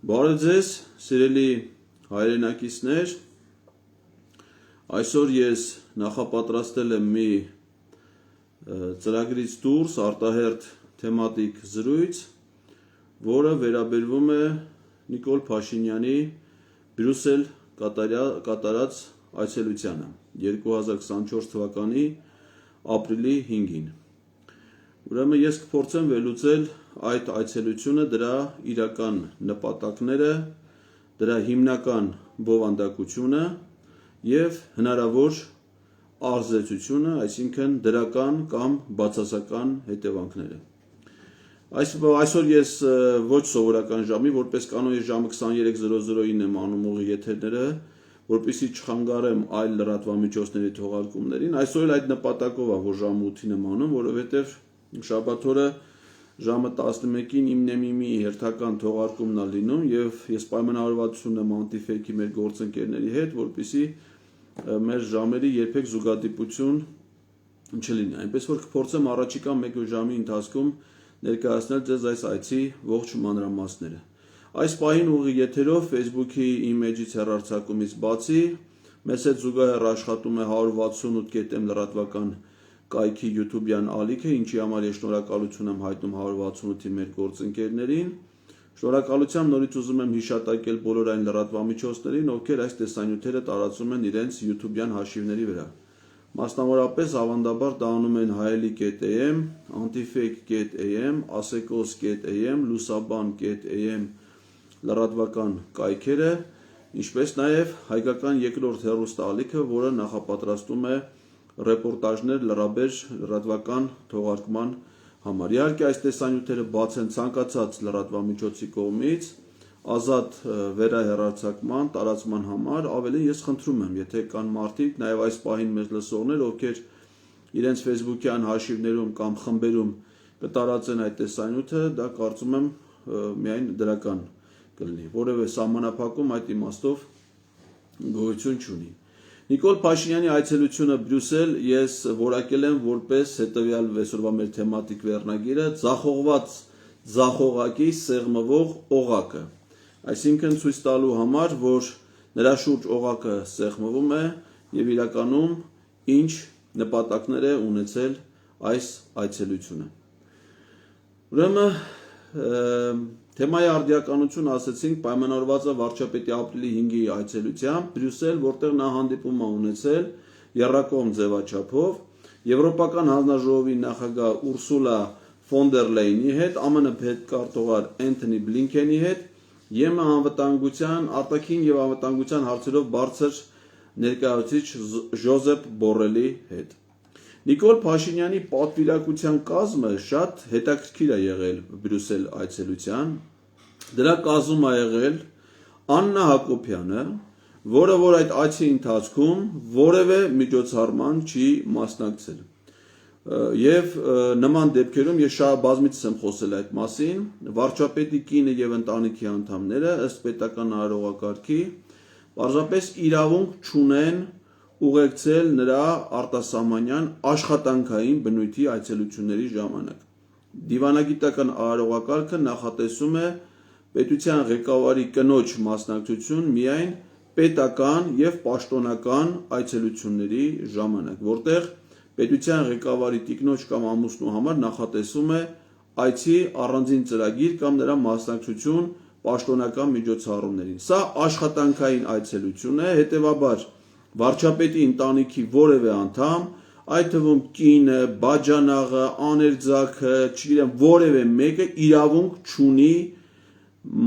Բարև ձեզ, սիրելի հայրենակիցներ, այսօր ես նախապատրաստել եմ մի ծրագրից դուրս արտահերթ թեմատիկ զրույց, որը վերաբերվում է Նիկոլ Փաշինյանի Բրյուսել կատարած այցելությանը 2024 թվականի ապրիլի 5-ին։ Ուրեմն ես կփորձեմ վերլուծել այդ այցելությունը, դրա իրական նպատակները, դրա հիմնական բովանդակությունը եւ հնարավոր արժեզությունը, այսինքն դրական կամ բացասական հետևանքները։ Այսօր ես ոչ սովորական ժամի, որպես կանոն ես ժամը 23:00-ին եմ անում ուղի եթերները, որպեսզի չխանգարեմ այլ լրատվամիջոցների թողարկումներին։ Այսօր էլ այդ նպատակով է, որ ժամը 8-ին եմ անում, որովհետեւ շաբաթ օրը ժամը 11-ին իմնեմիմի հերթական թողարկումն է լինում եւ ես պայմանավորվածություն եմ Antifake-ի մեր գործընկերների հետ, որպեսզի մեր ժամերի երբեք զուգադիպություն չլինի։ Այնպես որ կփորձեմ առաջիկա 1 ժամի ընթացքում ներկայացնել ձեզ այս այցի ողջ մանրամասները։ Այս պահին ուղի եթերով Facebook-ի իմեջից հեռարձակումից բացի մեզ հետ զուգահեռ աշխատում է 168.m լրատվական կայքի YouTube-յան ալիքը, ինչի համար ես շնորհակալություն եմ հայտնում 168-ի մեր գործընկերներին։ Շնորհակալությամբ նորից ուզում եմ հիշատակել բոլոր այն լրատվամիջոցներին, ովքեր այս տեսանյութերը տարածում են իրենց YouTube-յան հաշիվների վրա։ Մասնավորապես ավանդաբար դա անում են հայելի.am, antifake.am, asecos.am, lusaban.am լրատվական կայքերը, ինչպես նաև հայկական երկրորդ հեռուստաալիքը, որը նախապատրաստում է ռեպորտաժներ լրաբեր լրատվական թողարկման համար։ Իհարկե այս տեսանյութերը բաց են ցանկացած լրատվամիջոցի կողմից ազատ վերահեռարձակման, տարածման համար, ավելին ես խնդրում եմ, եթե կան մարդիկ, նաև այս պահին մեզ լսողներ, ովքեր իրենց Facebook-յան հաշիվներում կամ խմբերում կտարածեն այդ տեսանյութը, դա կարծում եմ միայն դրական կլինի, որևէ սահմանափակում այդ իմաստով գոյություն չունի։ Նիկոլ Փաշինյանի այցելությունը Բրյուսել ես որակել եմ որպես հետևյալ այսօրվա մեր թեմատիկ վերնագիրը ձախողված ձախողակի սեղմվող օղակը, այսինքն ցույց տալու համար, որ նրա շուրջ օղակը սեղմվում է եւ իրականում ինչ նպատակներ է ունեցել այս այցելությունը։ Ուրեմն թեմայի արդիականություն ասեցինք պայմանավորված է վարչապետի ապրիլի 5-ի այցելությամբ Բրյուսել, որտեղ նա հանդիպում է ունեցել եռակողմ ձևաչափով Եվրոպական հանձնաժողովի նախագահ Ուրսուլա ֆոն դեր Լեյնի հետ, ԱՄՆ պետքարտուղար Էնթոնի Բլինքենի հետ, ԵՄ անվտանգության, արտաքին եւ անվտանգության հարցերով բարձր ներկայացուցիչ Ժոզեփ Բորելի հետ։ Նիկոլ Փաշինյանի պատվիրակության կազմը շատ հետաքրքիր է եղել Բրյուսել այցելության։ Դրա կազմում է եղել Աննա Հակոբյանը, որը որ այդ այցի ընթացքում որևէ միջոցառման չի մասնակցել։ Եվ նման դեպքերում ես բազմիցս եմ խոսել այդ մասին, վարչապետի կինը եւ ընտանիքի անդամները ըստ պետական արարողակարգի պարզապես իրավունք չունեն ուղեկցել նրա արտասահմանյան աշխատանքային բնույթի այցելությունների ժամանակ։ Դիվանագիտական արարողակարգը նախատեսում է պետության ղեկավարի կնոջ մասնակցություն միայն պետական եւ պաշտոնական այցելությունների ժամանակ, որտեղ պետության ղեկավարի տիկնոջ կամ ամուսնու համար նախատեսում է այցի առանձին ծրագիր կամ նրա մասնակցություն պաշտոնական միջոցառումներին։ Սա աշխատանքային այցելություն է, հետեւաբար վարչապետի ընտանիքի որևէ անդամ, այդ թվում կինը, բաժանաղը, աներձակը, չգիտեմ, որևէ մեկը իրավունք չունի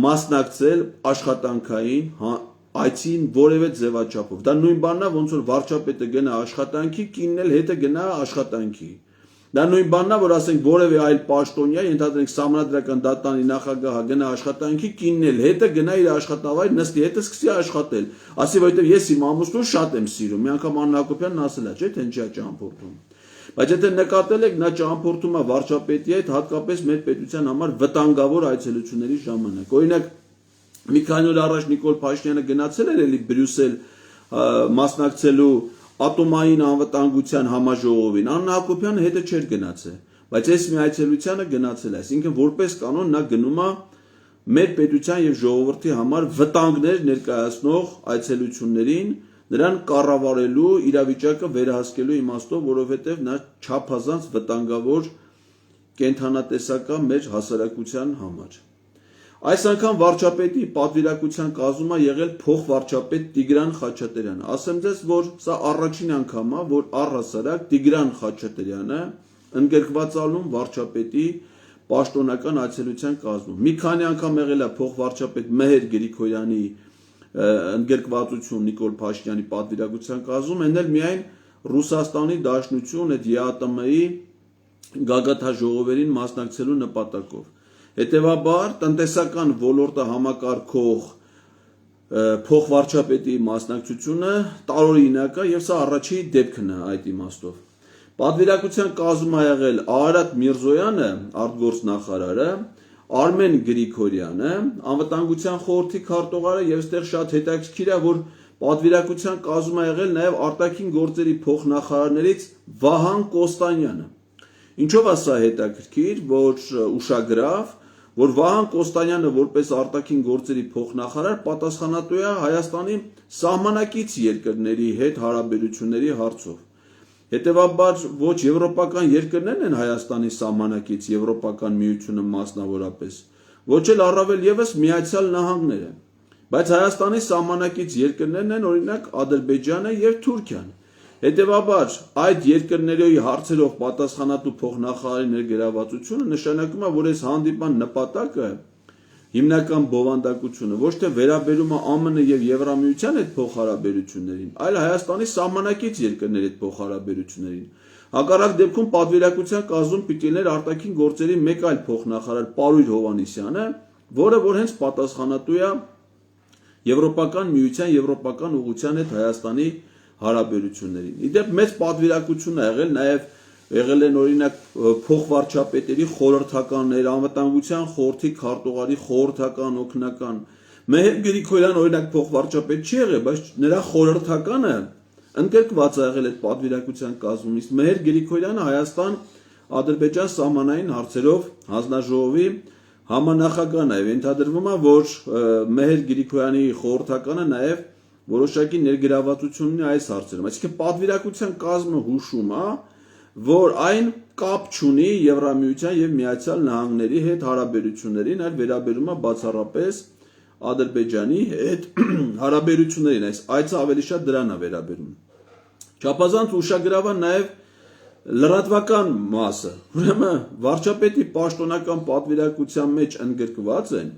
մասնակցել աշխատանքային այցին որևէ ձևաչափով։ Դա նույն բանն է, ոնց որ վարչապետը գնա աշխատանքի, կինն էլ հետը գնա աշխատանքի։ Դա նույն բանն է, որ ասենք որևէ այլ պաշտոնյա, ենթադրենք Սահմանադրական դատարանի նախագահը գնա աշխատանքի, կինն էլ հետը գնա իր աշխատավայր, նստի հետը սկսի աշխատել։ Ասի, որովհետև ես իմ ամուսնուն շատ եմ սիրում։ Մի անգամ Աննա Հակոբյանն ասել է, չէ՞, թե ինչի է ճամփորդում։ Բայց եթե նկատել եք, նա ճամփորդում է վարչապետի հետ, հատկապես մեր պետության համար վտանգավոր այցելությունների ժամանակ։ Օրինակ, մի քանի օր առաջ Նիկոլ Փաշինյանը գնացել էր էլի Բրյուսել մասնակցելու ատոմային անվտանգության համաժողովին, Աննա Հակոբյանը հետը չէր գնացել, բայց այս մի այցելությանը գնացել է, այսինքն որպես կանոն նա գնում է մեր պետության եւ ժողովրդի համար վտանգներ ներկայացնող այցելություններին նրան կառավարելու իրավիճակը վերահսկելու իմաստով, որովհետեւ նա չափազանց վտանգավոր կենթանատեսական մեր հասարակության համար։ Այս անգամ վարչապետի պատվիրակության կազմում է եղել փոխվարչապետ Տիգրան Խաչատրյանը։ Ասեմ ձեզ, որ սա առաջին անգամն է, որ առհասարակ Տիգրան Խաչատրյանը ընդգրկված ալնում վարչապետի պաշտոնական այցելության կազմում։ Մի քանի անգամ եղել է փոխվարչապետ Մեհեր Գրիգորյանի ընդգրկվածություն Նիկոլ Փաշինյանի պատվիրակության կազմում, այն էլ միայն Ռուսաստանի Դաշնություն այդ ԵԱՏՄ-ի գագաթաժողովերին մասնակցելու նպատակով։ Հետևաբար տնտեսական ոլորտը համակարգող փոխվարչապետի մասնակցությունը տարօրինակ է եւ սա առաջին դեպքն է այդ իմաստով։ Պատվիրակության կազմում է եղել Արարատ Միրզոյանը, արտգործնախարարը, Արմեն Գրիգորյանը, անվտանգության խորհրդի քարտուղարը եւ այստեղ շատ հետաքրքիր է, որ պատվիրակության կազմում է եղել նաեւ արտաքին գործերի փոխնախարարներից Վահան Կոստանյանը։ Ինչով է սա հետաքրքիր, որ ուշագրավ, որ Վահան Կոստանյանը որպես արտաքին գործերի փոխնախարար պատասխանատու է Հայաստանի սահմանակից երկրների հետ հարաբերությունների հարցով։ Հետևաբար ոչ եվրոպական երկրներն են Հայաստանի սահմանակից Եվրոպական միությունը մասնավորապես, ոչ էլ առավել եւս Միացյալ Նահանգները, բայց Հայաստանի սահմանակից երկրներն են օրինակ Ադրբեջանը եւ Թուրքիան։ Հետևաբար այդ երկրների հարցերով պատասխանատու փոխնախարարի ներգրավվածությունը նշանակում է, որ այս հանդիպան նպատակը հիմնական բովանդակությունը ոչ թե վերաբերում է ԱՄՆ եւ Եվրամիության հետ փոխհարաբերություններին, այլ Հայաստանի սահմանակից երկրների հետ փոխհարաբերություններին։ Հակառակ դեպքում պատվիրակության կազմում պիտի լիներ արտաքին գործերի մեկ այլ փոխնախարար Պարույր Հովհաննիսյանը, որը որ հենց պատասխանատու է Եվրոպական միության եվրոպական ուղղության հետ Հայաստանի հարաբերություններին։ Իդեպ մեծ պատվիրակություն է եղել նաեւ եղել են օրինակ փոխվարչապետերի խորհրդականներ, անվտանգության խորհրդի քարտուղարի խորհրդական օգնական։ Մեհեր Գրիգորյան օրինակ փոխվարչապետ չի եղել, բայց նրա խորհրդականը ընդգրկված է եղել այդ պատվիրակության կազմում։ Իսկ Մեհեր Գրիգորյանը Հայաստան-Ադրբեջան սահմանային հարցերով հանձնաժողովի համանախագահն է, ենթադրվում է, որ Մեհեր Գրիգորյանի խորհրդականը նաև որոշակի ներգրավվածություն ունի այս հարցերում։ Այսինքն պատվիրակության կազմը հուշում է, որ այն կապ չունի Եվրամիության եւ Միացյալ Նահանգների հետ հարաբերություններին, այլ վերաբերում է բացառապես Ադրբեջանի հետ հարաբերություններին, այս ավելի շատ դրան է վերաբերում։ Չափազանց ուշագրավ է նաեւ լրատվական մասը, ուրեմն վարչապետի պաշտոնական պատվիրակության մեջ ընդգրկված են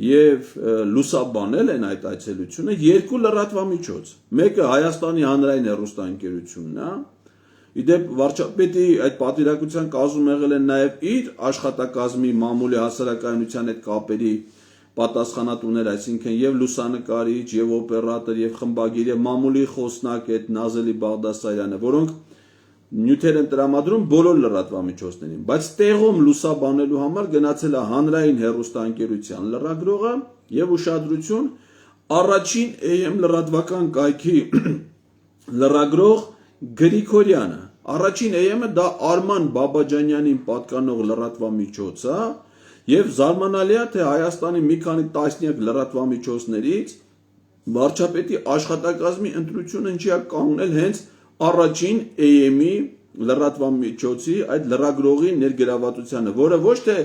եւ լուսաբանել են այդ այցելությունը երկու լրատվամիջոց։ Մեկը Հայաստանի հանրային հեռուստաընկերությունն է, իդեպ վարչապետի այդ պատվիրակության կազմում եղել են նաեւ իր աշխատակազմի մամուլի հասարակայնության հետ կապերի պատասխանատուներ, այսինքն եւ լուսանկարիչ, եւ օպերատոր, եւ խմբագիր, եւ մամուլի խոսնակ այդ Նազելի Բաղդասարյանը, որոնք նյութեր են տրամադրում բոլոր լրատվամիջոցներին, բայց տեղում լուսաբանելու համար գնացել է հանրային հեռուստաընկերության լրագրողը եւ ուշադրություն առաջին AM լրատվական կայքի լրագրող Գրիգորյանը։ Առաջին AM-ը դա Արման Բաբաջանյանին պատկանող լրատվամիջոց է եւ զարմանալի է, թե Հայաստանի մի քանի տասնյակ լրատվամիջոցներից վարչապետի աշխատակազմի ընտրությունը ինչի է կանգնել հենց առաջին AM-ի լրատվամիջոցի այդ լրագրողի ներգրավվածությանը, որը ոչ թե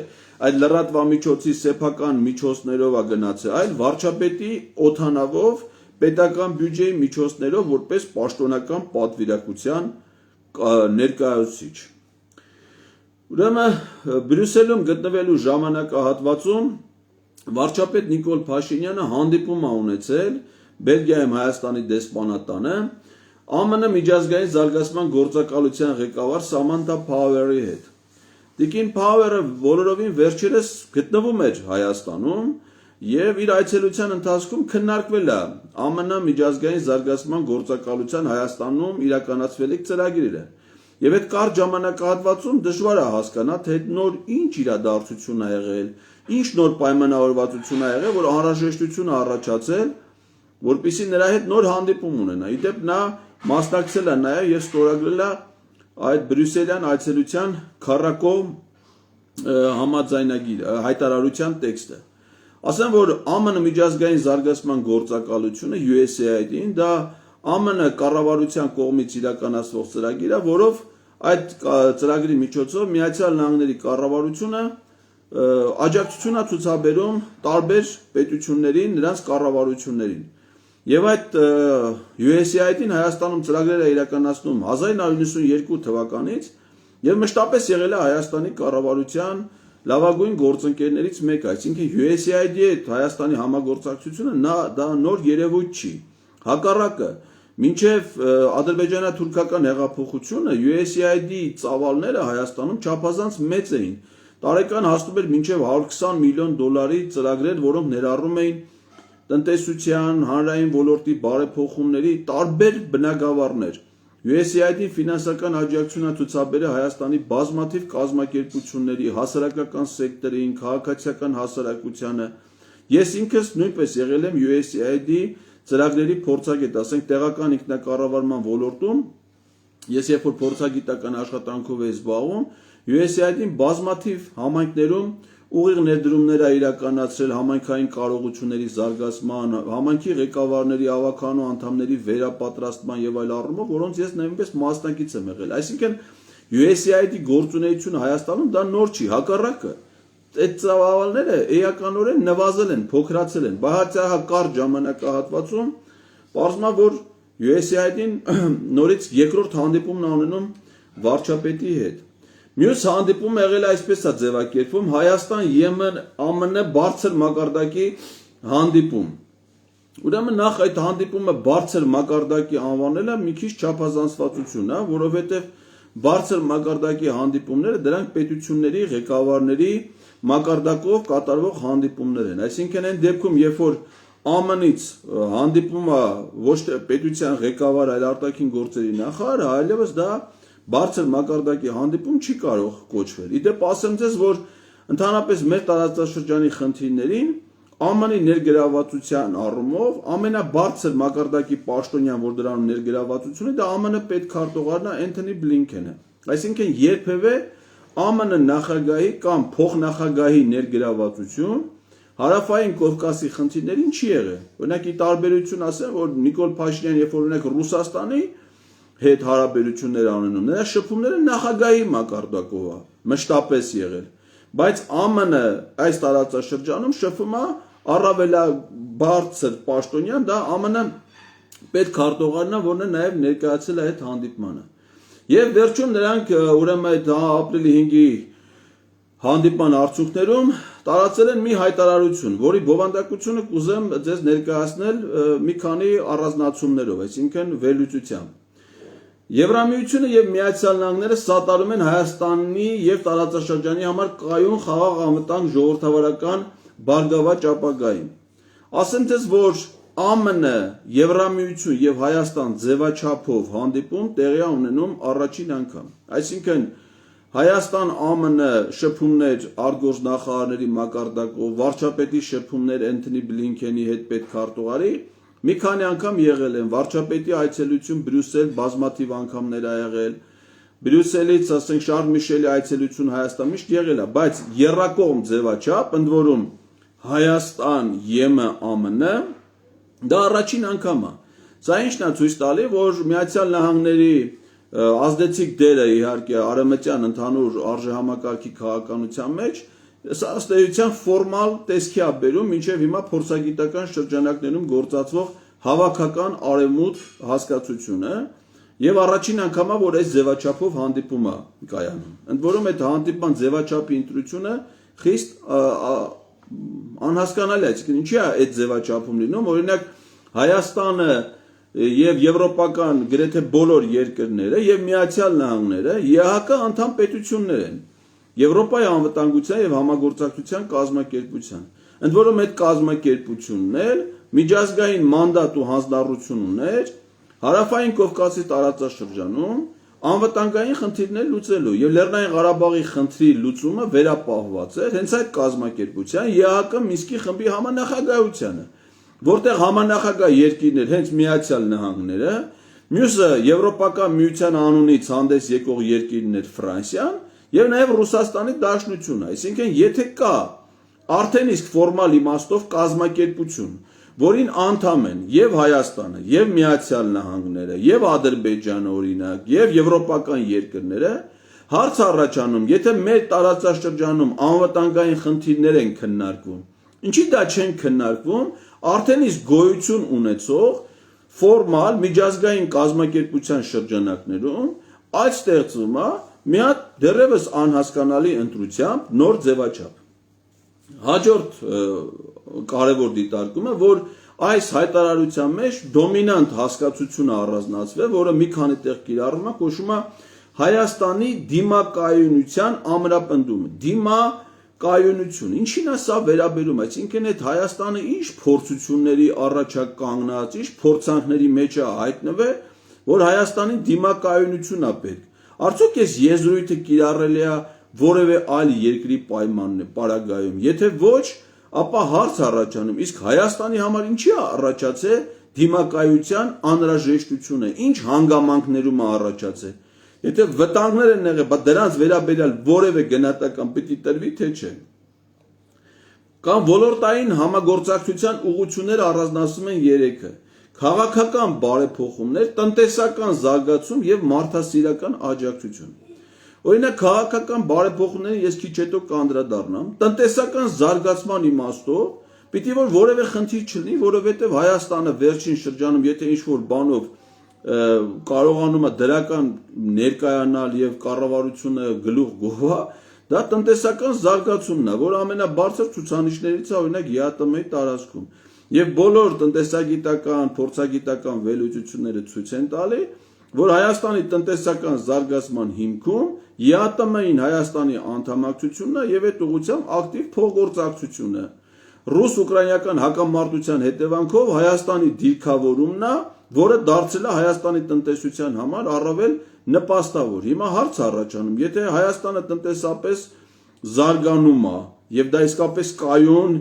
այդ լրատվամիջոցի սեփական միջոցներով է գնացել, այլ վարչապետի օթանավով պետական բյուջեի միջոցներով որպես պաշտոնական պատվիրակության ներկայացուցիչ։ Ուրեմն Բրյուսելում գտնվելու ժամանակահատվածում վարչապետ Նիկոլ Փաշինյանը հանդիպում է ունեցել Բելգիայում Հայաստանի դեսպանատանը ԱՄՆ միջազգային զարգացման գործակալության ղեկավար Սամանթա Փաուերի հետ։ Տիկին Փաուերը բոլորովին վերջերս գտնվում էր Հայաստանում եւ իր այցելության ընթացքում քննարկվել է ԱՄՆ միջազգային զարգացման գործակալության Հայաստանում իրականացվելիք ծրագիրը։ Եվ այդ կարճ ժամանակահատվածում դժվար է հասկանալ, թե այդ նոր ինչ իրադարձություն է եղել, ինչ նոր պայմանավորվածություն է եղել, որ անհրաժեշտություն է առաջացել, որպեսզի նրա հետ նոր հանդիպում ունենա։ Իդեպ նա մասնակցել է նաև եւ ստորագրել է այդ բրյուսելյան այցելության քառակողմ համաձայնագիր հայտարարության տեքստը։ ասեմ, որ ԱՄՆ միջազգային զարգացման գործակալությունը USAID-ին դա ԱՄՆ կառավարության կողմից իրականացվող ծրագիր է, որով այդ ծրագրի միջոցով Միացյալ Նահանգների կառավարությունը աջակցություն է ցուցաբերում տարբեր պետություններին, նրանց կառավարություններին։ Եվ այդ USAID-ին Հայաստանում ծրագրեր է իրականացնում 1992 թվականից եւ մշտապես եղել է Հայաստանի կառավարության լավագույն գործընկերներից մեկը, այսինքն USAID-ի հետ Հայաստանի համագործակցությունը դա նոր երևույթ չի։ Հակառակը, մինչև ադրբեջանա-թուրքական հեղափոխությունը USAID-ի ծավալները Հայաստանում չափազանց մեծ էին։ Տարեկան հասնում էր մինչև 120 միլիոն դոլարի ծրագրեր, որոնք ներառում էին տնտեսության, հանրային ոլորտի բարեփոխումների տարբեր բնագավառներ։ USAID-ին ֆինանսական աջակցություն ցուցաբերել Հայաստանի բազմաթիվ կազմակերպությունների, հասարակական սեկտորին, քաղաքացիական հասարակությանը։ Ես ինքս նույնպես եղել եմ USAID-ի ծրագրերի փորձագետ, ասենք տեղական ինքնակառավարման ոլորտում, ես երբ որ փորձագիտական աշխատանքով էի զբաղվում, USAID-ին բազմաթիվ համայնքներում ուղիղ ներդրումներ է իրականացրել համայնքային կարողությունների զարգացման, համայնքի ղեկավարների, ավականու անդամների վերապատրաստման եւ այլ առումով, որոնց ես նույնպես մասնակից եմ եղել։ Այսինքն USAID-ի գործունեությունը Հայաստանում դա նոր չի, հակառակը այդ ծավալները էականորեն նվազել են, փոքրացել են։ Բացահայտ ժամանակահատվածում պարզվում է, որ USAID-ին նորից երկրորդ հանդիպումն ունենում վարչապետի հետ։ Մյուս հանդիպումը եղել է այսպես է ձևակերպվում Հայաստան-Եմեն ԱՄՆ բարձր մակարդակի հանդիպում։ Ուրեմն նախ այդ հանդիպումը բարձր մակարդակի անվանելը մի քիչ չափազանցվածություն է, որովհետև բարձր մակարդակի հանդիպումները դրանք պետությունների ղեկավարների մակարդակով կատարվող հանդիպումներ են։ Այսինքն այն դեպքում, երբ որ ԱՄՆ-ից հանդիպումը ոչ թե պետության ղեկավար, այլ արտաքին գործերի նախարար, այլևս դա բարձր մակարդակի հանդիպում չի կարող կոչվել։ Իդեպ ասեմ ձեզ, որ ընդհանրապես մեր տարածաշրջանի խնդիրներին ԱՄՆ-ի ներգրավվածության առումով ամենաբարձր մակարդակի պաշտոնյան, որ դրանում ներգրավվածություն է, դա ԱՄՆ պետքարտուղարն է Էնթոնի Բլինքենը։ Այսինքն երբևէ ԱՄՆ նախագահի կամ փոխնախագահի ներգրավվածություն Հարավային Կովկասի խնդիրներին չի եղել։ Օրինակ ի տարբերություն ասեմ, որ Նիկոլ Փաշինյանը երբ որ օրինակ Ռուսաստանի հետ հարաբերություններ անենում, նրա շփումները նախագահի մակարդակով է մշտապես եղել, բայց ԱՄՆ այս տարածաշրջանում շփում է առավելաբարձր պաշտոնյան, դա ԱՄՆ պետքարտուղարն է, որն է նաև ներկայացել է այդ հանդիպմանը։ Եվ վերջում նրանք ուրեմն այդ ապրիլի 5-ի հանդիպման արդյունքներում տարածել են մի հայտարարություն, որի բովանդակությունը կուզեմ ձեզ ներկայացնել մի քանի առանձնացումներով, այսինքն վերլուծությամբ։ Եվրամիությունը եւ Միացյալ Նահանգները սատարում են Հայաստանի եւ տարածաշրջանի համար կայուն խաղաղ անվտանգ ժողովրդավարական բարգավաճ ապագային։ Ասեմ ձեզ, որ ԱՄՆ, Եվրամիություն եւ Հայաստան ձևաչափով հանդիպում տեղի է ունենում առաջին անգամ։ Այսինքն Հայաստան-ԱՄՆ շփումներ արտգործնախարարների մակարդակով, վարչապետի շփումներ Էնթոնի Բլինքենի հետ պետքարտուղարի մի քանի անգամ եղել են, վարչապետի այցելություն Բրյուսել բազմաթիվ անգամներ ա եղել, Բրյուսելից ասենք Շարլ Միշելի այցելություն Հայաստան միշտ եղել է, բայց եռակողմ ձևաչափ, ընդ որում Հայաստան, ԵՄ, ԱՄՆ դա առաջին անգամ է։ Սա ինչն է ցույց տալի, որ Միացյալ Նահանգների ազդեցիկ դերը իհարկե արևմտյան ընդհանուր արժեհամակարգի քաղաքականության մեջ սա ըստ էության ֆորմալ տեսքի է բերում մինչև հիմա փորձագիտական շրջանակներում գործածվող հավաքական արևմուտք հասկացությունը եւ առաջին անգամ է որ այս ձևաչափով հանդիպումը կայանում։ Ընդ որում այդ հանդիպման ձևաչափի ընտրությունը խիստ անհասկանալի է, այսինքն ինչի է այդ ձևաչափում լինում, օրինակ Հայաստանը եւ եվրոպական գրեթե բոլոր երկրները եւ Միացյալ Նահանգները ԵԱՀԿ անդամ պետություններ են Եվրոպայի անվտանգության եւ համագործակցության կազմակերպության։ Ընդ որում այդ կազմակերպությունն էլ միջազգային մանդատ ու հանձնառություն ուներ Հարավային Կովկասի տարածաշրջանում անվտանգային խնդիրներ լուծելու եւ Լեռնային Ղարաբաղի խնդրի լուծումը վերապահված էր հենց այդ կազմակերպության ԵԱՀԿ Մինսկի խմբի համանախագահությանը, որտեղ համանախագահ երկիրներ հենց Միացյալ Նահանգները, մյուսը Եվրոպական միության անունից հանդես եկող երկիրներ Ֆրանսիան եւ նաեւ Ռուսաստանի Դաշնությունը, այսինքն եթե կա արդեն իսկ ֆորմալ իմաստով կազմակերպություն, որին անդամ են եւ Հայաստանը, եւ Միացյալ Նահանգները, եւ Ադրբեջանը օրինակ, եւ եվրոպական երկրները, հարց առաջանում, եթե մեր տարածաշրջանում անվտանգային խնդիրներ են քննարկվում, ինչի դա չեն քննարկվում, արդեն իսկ գոյություն ունեցող ֆորմալ միջազգային կազմակերպության շրջանակներում այդ ստեղծվում է մի հատ դեռևս անհասկանալի ընտրությամբ նոր ձևաչափ։ Հաջորդ կարևոր դիտարկումը, որ այս հայտարարության մեջ դոմինանտ հասկացությունը առանձնացվել, որը մի քանի տեղ կիրառվում է, կոչվում է Հայաստանի դիմակայունության ամրապնդումը, դիմակայունություն, ինչին է սա վերաբերում, այսինքն այդ Հայաստանը ինչ փորձությունների առաջ է կանգնած, ինչ փորձանքների մեջ է հայտնվել, որ Հայաստանի դիմակայունություն է պետք։ Արդյոք այս եզրույթը կիրառելի է որևէ այլ երկրի պարագայում, եթե ոչ, ապա հարց առաջանում, իսկ Հայաստանի համար ինչի է առաջացել դիմակայության անհրաժեշտությունը, ինչ հանգամանքներում է առաջացել։ Եթե վտանգներ են եղել, բայց դրանց վերաբերյալ որևէ գնահատական պիտի տրվի, թե չէ։ Կամ ոլորտային համագործակցության ուղղությունները առանձնացնում են երեքը. քաղաքական բարեփոխումներ, տնտեսական զարգացում եւ մարդասիրական աջակցություն։ Օրինակ քաղաքական բարեփոխումները ես քիչ հետո կանդրադառնամ, տնտեսական զարգացման իմաստով պիտի որ որևէ խնդիր չլինի, որովհետեւ Հայաստանը վերջին շրջանում, եթե ինչ-որ բանով կարողանում է դրական ներկայանալ եւ կառավարությունը գլուխ գովա, դա տնտեսական զարգացումն է, որ ամենաբարձր ցուցանիշներից է օրինակ ԵԱՏՄ-ի տարածքում։ Եվ բոլոր տնտեսագիտական, փորձագիտական վերլուծությունները ցույց են տալի, որ Հայաստանի տնտեսական զարգացման հիմքում ԵԱՏՄ-ին Հայաստանի անդամակցությունն է եւ այդ ուղղությամբ ակտիվ փոխգործակցությունը։ Ռուս-ուկրաինական հակամարտության հետևանքով Հայաստանի դիրքավորումն է, որը դարձել է Հայաստանի տնտեսության համար առավել նպաստավոր։ Հիմա հարց առաջանում, եթե Հայաստանը տնտեսապես զարգանում է եւ դա իսկապես կայուն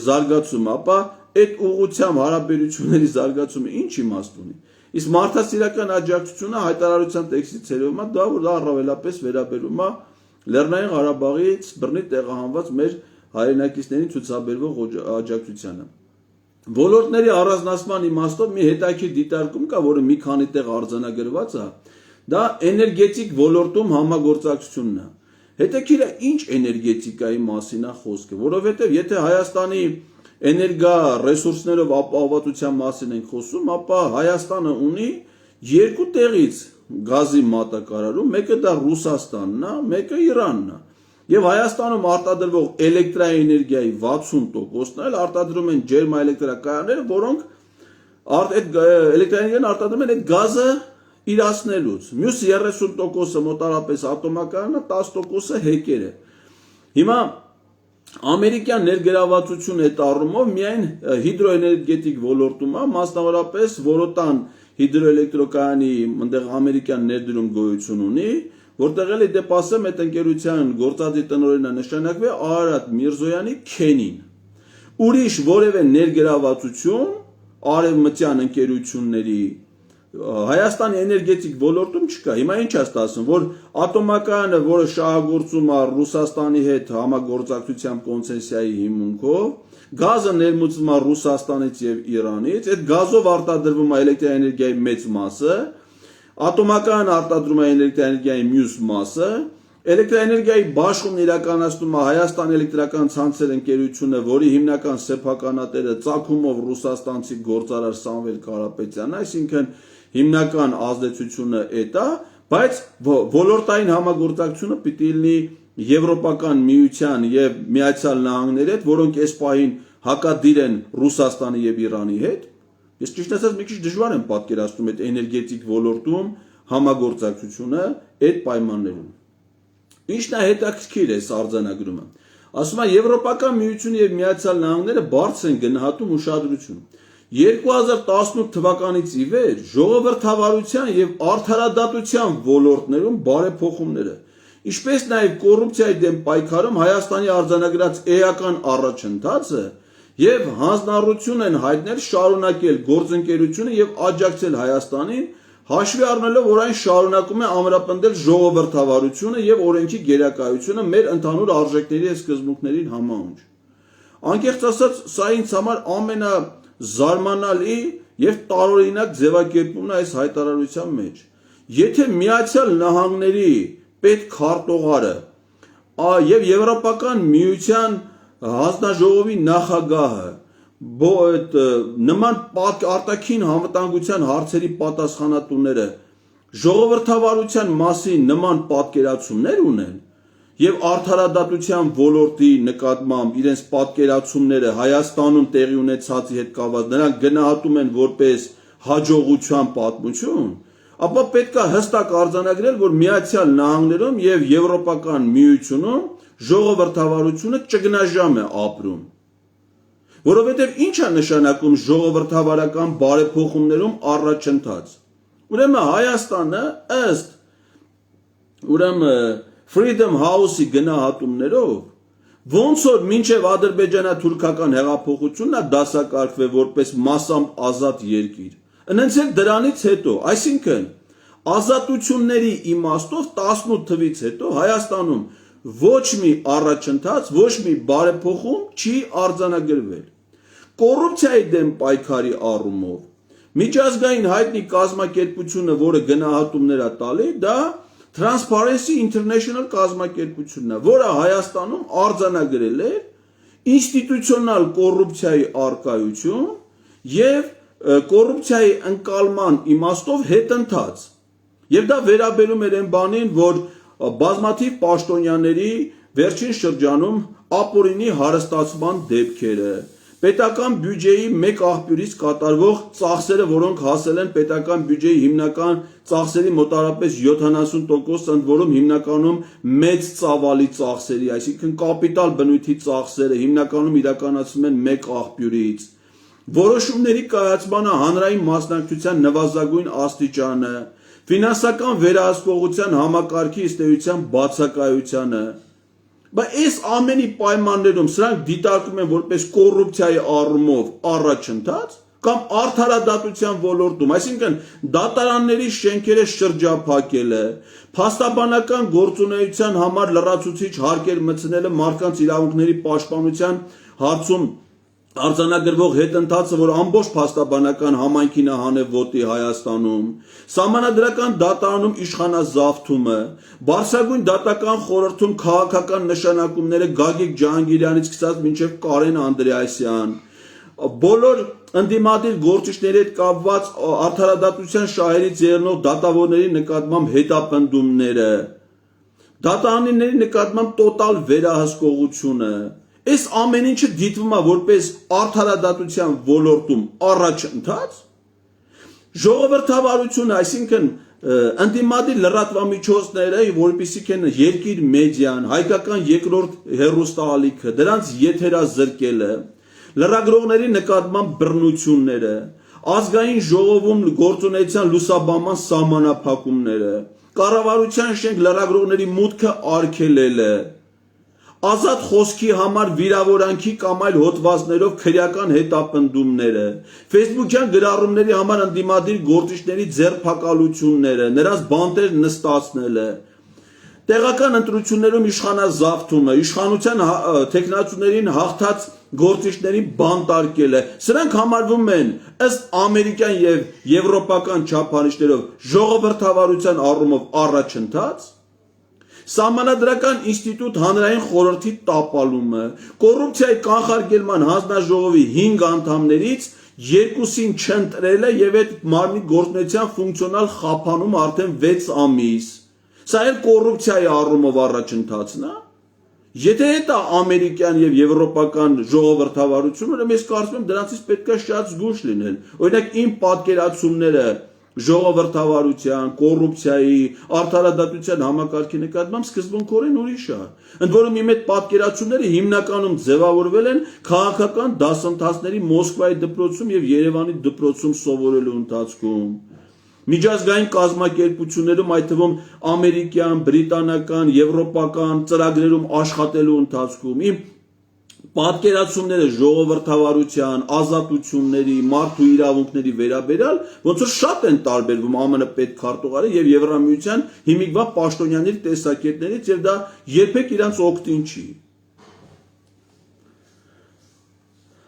զարգացում, ապա այդ ուղղությամբ հարաբերությունների զարգացումը ինչ իմաստ ունի։ Իսկ մարդասիրական աջակցությունը հայտարարության տեքստից երևում է, դա առավելապես վերաբերում է Լեռնային Ղարաբաղից բռնի տեղահանված մեր հայրենակիցներին ցուցաբերվող աջակցությանը։ Ոլորտների առանձնացման իմաստով մի հետաքրքիր դիտարկում կա, որը մի քանի տեղ արձանագրված է, դա էներգետիկ ոլորտում համագործակցությունն է։ Հետաքրքիր է ինչ էներգետիկայի մասին է խոսքը, որովհետև եթե Հայաստանի էներգա ռեսուրսներով ապահովության մասին ենք խոսում, ապա Հայաստանը ունի երկու տեղից գազի մատակարարում, մեկը դա Ռուսաստանն է, մեկը Իրանն է։ Եվ Հայաստանում արտադրվող էլեկտրաէներգիայի 60%-ն էլ արտադրում են ջերմաէլեկտրակայանները, որոնք այդ էլեկտրաէներգիան արտադրում են այդ գազը իրացնելուց։ Մյուս 30%-ը մոտարապես ատոմակայանն է, 10%-ը հեկերը։ Հիմա ամերիկյան ներգրավվածությունը այդ առումով միայն հիդրոէներգետիկ ոլորտում է, մասնավորապես Որոտան հիդրոէլեկտրակայանի այնտեղ ամերիկյան ներդրում գոյություն ունի, որտեղ էլ դեպ ասեմ այդ ընկերության գործադի տնօրենը նշանակվել Արարատ Միրզոյանի Քենին։ Ուրիշ որևէ ներգրավվածություն արևմտյան ընկերությունների Հայաստանի էներգետիկ ոլորտում չկա։ Հիմա ինչ է ստացվում, որ ատոմակայանը, որը շահագործում է Ռուսաստանի հետ համագործակցության կոնցեսիայի հիմունքով, գազը ներմուծվում է Ռուսաստանից եւ Իրանից, այդ գազով արտադրվում է էլեկտրաէներգիայի մեծ մասը, ատոմակայանը արտադրում է էլեկտրաէներգիայի մյուս մասը, էլեկտրաէներգիայի բաշխումն իրականացնում է Հայաստան էլեկտրական ցանցեր ընկերությունը, որի հիմնական սեփականատերը ծագումով ռուսաստանցի գործարար Սամվել Կարապետյանն է, այսինքն հիմնական ազդեցությունը այդ է, բայց ոլորտային համագործակցությունը պիտի լինի Եվրոպական միության եւ Միացյալ Նահանգների հետ, որոնք այս պահին հակադիր են Ռուսաստանի եւ Իրանի հետ։ Ես ճիշտ ասած մի քիչ դժվար եմ պատկերացնում այդ էներգետիկ ոլորտում համագործակցությունը այդ պայմաններում։ Ինչն է հետաքրքիր է արձանագրումը։ Ասում է Եվրոպական միությունը եւ Միացյալ Նահանգները բարձր են գնահատում ուշադրություն։ 2018 թվականից ի վեր ժողովրդավարության եւ արդարադատության ոլորտներում բարեփոխումները, ինչպես նաեւ կոռուպցիայի դեմ պայքարում Հայաստանի արձանագրած էական առաջընթացը եւ հանձնառություն են հայտնել շարունակել գործընկերությունը եւ աջակցել Հայաստանին, հաշվի առնելով, որ այն շարունակում է ամրապնդել ժողովրդավարությունը եւ օրենքի գերակայությունը մեր ընդհանուր արժեքների եւ սկզբունքներին համահունչ։ Անկեղծ ասած, սա ինձ համար ամենազարմանալի եւ տարօրինակ ձևակերպումն է այս հայտարարության մեջ։ Եթե Միացյալ Նահանգների պետքարտուղարը եւ Եվրոպական միության հանձնաժողովի նախագահը նման արտաքին անվտանգության հարցերի պատասխանատուները ժողովրդավարության մասին նման պատկերացումներ ունեն եւ արդարադատության ոլորտի նկատմամբ իրենց պատկերացումները Հայաստանում տեղի ունեցածի հետ կապված նրանք գնահատում են որպես հաջողության պատմություն, ապա պետք է հստակ արձանագրել, որ Միացյալ Նահանգներում եւ Եվրոպական միությունում ժողովրդավարությունը ճգնաժամ է ապրում։ Որովհետև ինչ է նշանակում ժողովրդավարական բարեփոխումներում առաջընթաց։ Ուրեմն Հայաստանը ըստ Freedom House-ի գնահատումներով ոնց որ մինչև ադրբեջանա-թուրքական հեղափոխությունն է դասակարգվել որպես մասամբ ազատ երկիր։ Ընենց էլ դրանից հետո, այսինքն ազատությունների իմաստով 18 թվից հետո Հայաստանում ոչ մի առաջընթաց, ոչ մի բարեփոխում չի արձանագրվել։ Կոռուպցիայի դեմ պայքարի առումով միջազգային հայտնի կազմակերպությունը, որը գնահատումներ է տալի, դա Transparency International կազմակերպությունն է, որը Հայաստանում արձանագրել է ինստիտուցիոնալ կոռուպցիայի առկայություն եւ կոռուպցիայի ընկալման իմաստով հետընթաց։ Եվ դա վերաբերում էր այն բանին, որ բազմաթիվ պաշտոնյաների վերջին շրջանում ապօրինի հարստացման դեպքերը, պետական բյուջեի մեկ աղբյուրից կատարվող ծախսերը, որոնք հասել են պետական բյուջեի հիմնական ծախսերի մոտարապես 70%, ընդ որում հիմնականում մեծ ծավալի ծախսերի, այսինքն կապիտալ բնույթի ծախսերը հիմնականում իրականացվում են մեկ աղբյուրից, որոշումների կայացմանը հանրային մասնակցության նվազագույն աստիճանը, ֆինանսական վերահսկողության համակարգի ըստ էության բացակայությանը, բայց այս ամենի պայմաններում սրանք դիտարկում են որպես կոռուպցիայի առումով առաջընթաց կամ արդարադատության ոլորտում, այսինքն դատարանների շենքերը շրջափակելը, փաստաբանական գործունեության համար լրացուցիչ հարկեր մտցնելը մարդկանց իրավունքների պաշտպանության հարցում արձանագրվող հետընթացը, որ ամբողջ փաստաբանական համայնքին է հանել ոտի Հայաստանում, սահմանադրական դատարանում իշխանազավթումը, բարձրագույն դատական խորհրդում քաղաքական նշանակումները Գագիկ Ջահանգիրյանից սկսած մինչև Կարեն Անդրեասյան, բոլոր ընդդիմադիր գործիչների հետ կապված արդարադատության շահերից ելնող դատավորների նկատմամբ հետապնդումները, դատարանների նկատմամբ տոտալ վերահսկողությունը, այս ամեն ինչը դիտվում է որպես արդարադատության ոլորտում առաջընթաց, ժողովրդավարությունը, այսինքն ընդդիմադիր լրատվամիջոցները, որպեսզի են երկիր մեդիան, հայկական երկրորդ հեռուստաալիքը, դրանց եթերազրկելը, լրագրողների նկատմամբ բռնությունները, ազգային ժողովում գործունեության լուսաբանման սահմանափակումները, կառավարության շենք լրագրողների մուտքը արգելելը, ազատ խոսքի համար վիրավորանքի կամ այլ հոդվածներով քրեական հետապնդումները, Facebook-յան գրառումների համար ընդդիմադիր գործիչների ձերբակալությունները, նրանց բանտեր նստացնելը, տեղական ընտրություններում իշխանազավթումը, իշխանության թեկնածուներին հաղթած գործիչներին բանտարկելը, սրանք համարվում են ըստ ամերիկյան եւ եվրոպական չափանիշներով ժողովրդավարության առումով առաջընթաց, Սահմանադրական ինստիտուտ հանրային խորհրդի տապալումը, կոռուպցիայի կանխարգելման հանձնաժողովի 5 անդամներից 2-ին չընտրելը եւ այդ մարմնի գործունեության ֆունկցիոնալ խափանում արդեն 6 ամիս։ Սա էլ կոռուպցիայի առումով առաջընթացն է։ Եթե դա ամերիկյան եւ եվրոպական ժողովրդավարությունը, ուրեմն ես կարծում եմ դրանցից պետք է շատ զգույշ լինել։ Օրինակ իմ պատկերացումները ժողովրդավարության, կոռուպցիայի, արդարադատության համակարգի նկատմամբ սկզբունքորեն ուրիշ է։ Ընդ որում իմ այդ պատկերացումները հիմնականում ձևավորվել են քաղաքական դասընթացների Մոսկվայի դպրոցում եւ Երևանի դպրոցում սովորելու ընթացքում։ Միջազգային կազմակերպություններում, այդ թվում ամերիկյան, բրիտանական, եվրոպական ծրագրերում աշխատելու ընթացքում իմ պատկերացումները ժողովրդավարության, ազատությունների, մարդու իրավունքների վերաբերյալ ոնց որ շատ են տարբերվում ԱՄՆ պետքարտուղարի եւ Եվրամիության հիմիկվա պաշտոնյաների տեսակետներից եւ դա երբեք իրանց օգտին չի։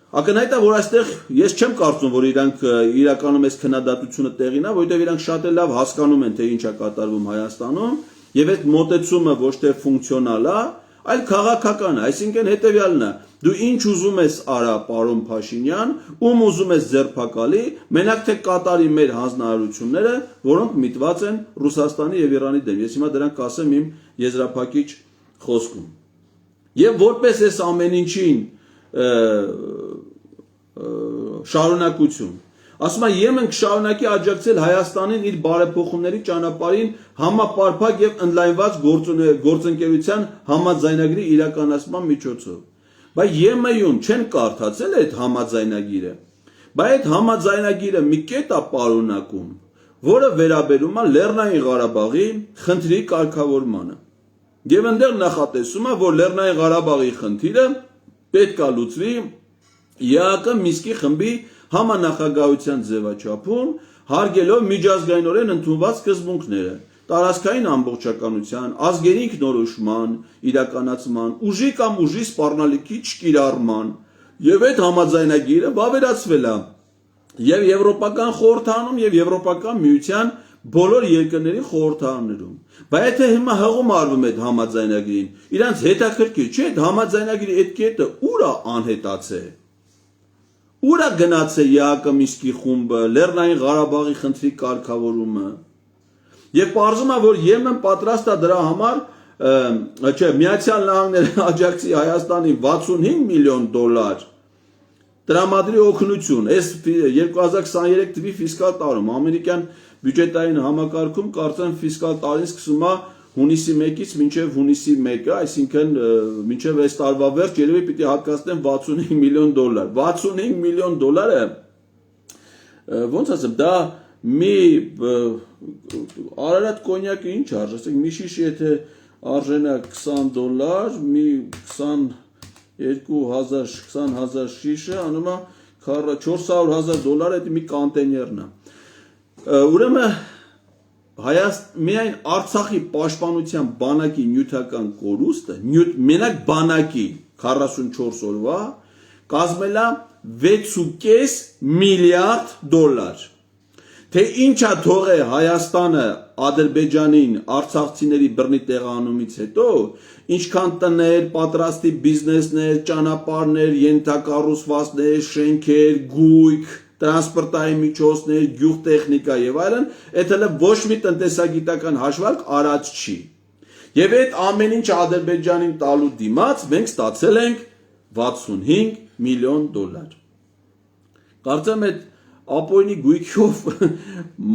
Ակնհայտ է, որ այստեղ ես չեմ կարծում, որ իրանք իրականում այս քննադատությունը տեղին է, որովհետև իրանք շատ է լավ հասկանում են, թե ինչ է կատարվում Հայաստանում, եւ այդ մոտեցումը ոչ թե ֆունկցիոնալ է, այլ քաղաքական է, այսինքն հետեւյալն է. դու ինչ ուզում ես արա, պարոն Փաշինյան, ում ուզում ես ձերբակալի, մենակ թե կատարի մեր հանձնարարությունները, որոնք միտված են Ռուսաստանի եւ Իրանի դեմ։ Ես հիմա դրանք կասեմ իմ եզրափակիչ խոսքում։ Եվ որպես այս ամեն ինչին շարունակություն, ասում եմ, Եմեն կշարունակի աջակցել Հայաստանին իր բարեփոխումների ճանապարհին համապարփակ եւ ընդլայնված գործընկերության համաձայնագրի իրականացման միջոցով։ Բայց ԵՄ-ում չեն կարդացել այդ համաձայնագիրը։ Բայց այդ համաձայնագիրը մի կետ է պարունակում, որը վերաբերում է Լեռնային Ղարաբաղի խնդրի կարգավորմանը։ Եվ այնտեղ նախատեսում է, որ Լեռնային Ղարաբաղի խնդիրը պետք է լուծվի ԵԱԿ Մինսկի խմբի համանախագահության ձևաչափում, հարգելով միջազգայինորեն ընդունված սկզբունքները, տարածքային ամբողջականության, ազգերի ինքնորոշման, իրականացման, ուժի կամ ուժի սպառնալիքի չկիրառման, եւ այդ համաձայնագիրը վավերացվել է եւ Եվրոպական խորհրդանում եւ Եվրոպական միության բոլոր երկրների խորհրդարաններում։ Բայց եթե հիմա հղում արվում այդ համաձայնագրին, իրանց հետաքրքիր չէ այդ համաձայնագրի այդ կետը ուր է անհետացել։ Ուր է գնացել ԵԱԿ Մինսկի խումբը, Լեռնային Ղարաբաղի խնդրի կարգավորումը։ Եվ պարզվում է, որ Եմեն պատրաստ է դրա համար, չէ, Միացյալ Նահանգները աջակցի Հայաստանին $65 միլիոն տրամադրի օգնություն, այս 2023 թվականի ֆիսկալ տարում, ամերիկյան բյուջետային համակարգում կարծեմ ֆիսկալ տարին սկսում է հունիսի 1-ից մինչև հունիսի 1-ը, այսինքն մինչև այս տարվա վերջ երևի պիտի հատկացնեն $65 միլիոն։ $65 միլիոն ոնց ասեմ, դա մի Արարատ կոնյակը ինչ արժի, ասենք մի շիշ եթե արժենա $20, մի 20,000 շիշը անում է $400,000, այդ մի կոնտեյներն է։ Ուրեմն միայն Արցախի պաշտպանության բանակի նյութական կորուստը, մենակ բանակի 44 օրվա կազմել է $6.5 միլիարդ։ Թե ինչա թողել Հայաստանը Ադրբեջանին արցախցիների բռնի տեղահանումից հետո, ինչքան տներ, պատրաստի բիզնեսներ, ճանապարհներ, ենթակառուցվածքներ, շենքեր, գույք, տրանսպորտային միջոցներ, գյուղտեխնիկա եւ այլն, այդ հələ ոչ մի տնտեսագիտական հաշվարկ արած չի։ Եվ այդ ամեն ինչ Ադրբեջանին տալու դիմաց մենք ստացել ենք $65 միլիոն։ Կարծեմ այդ ապօրինի գույքով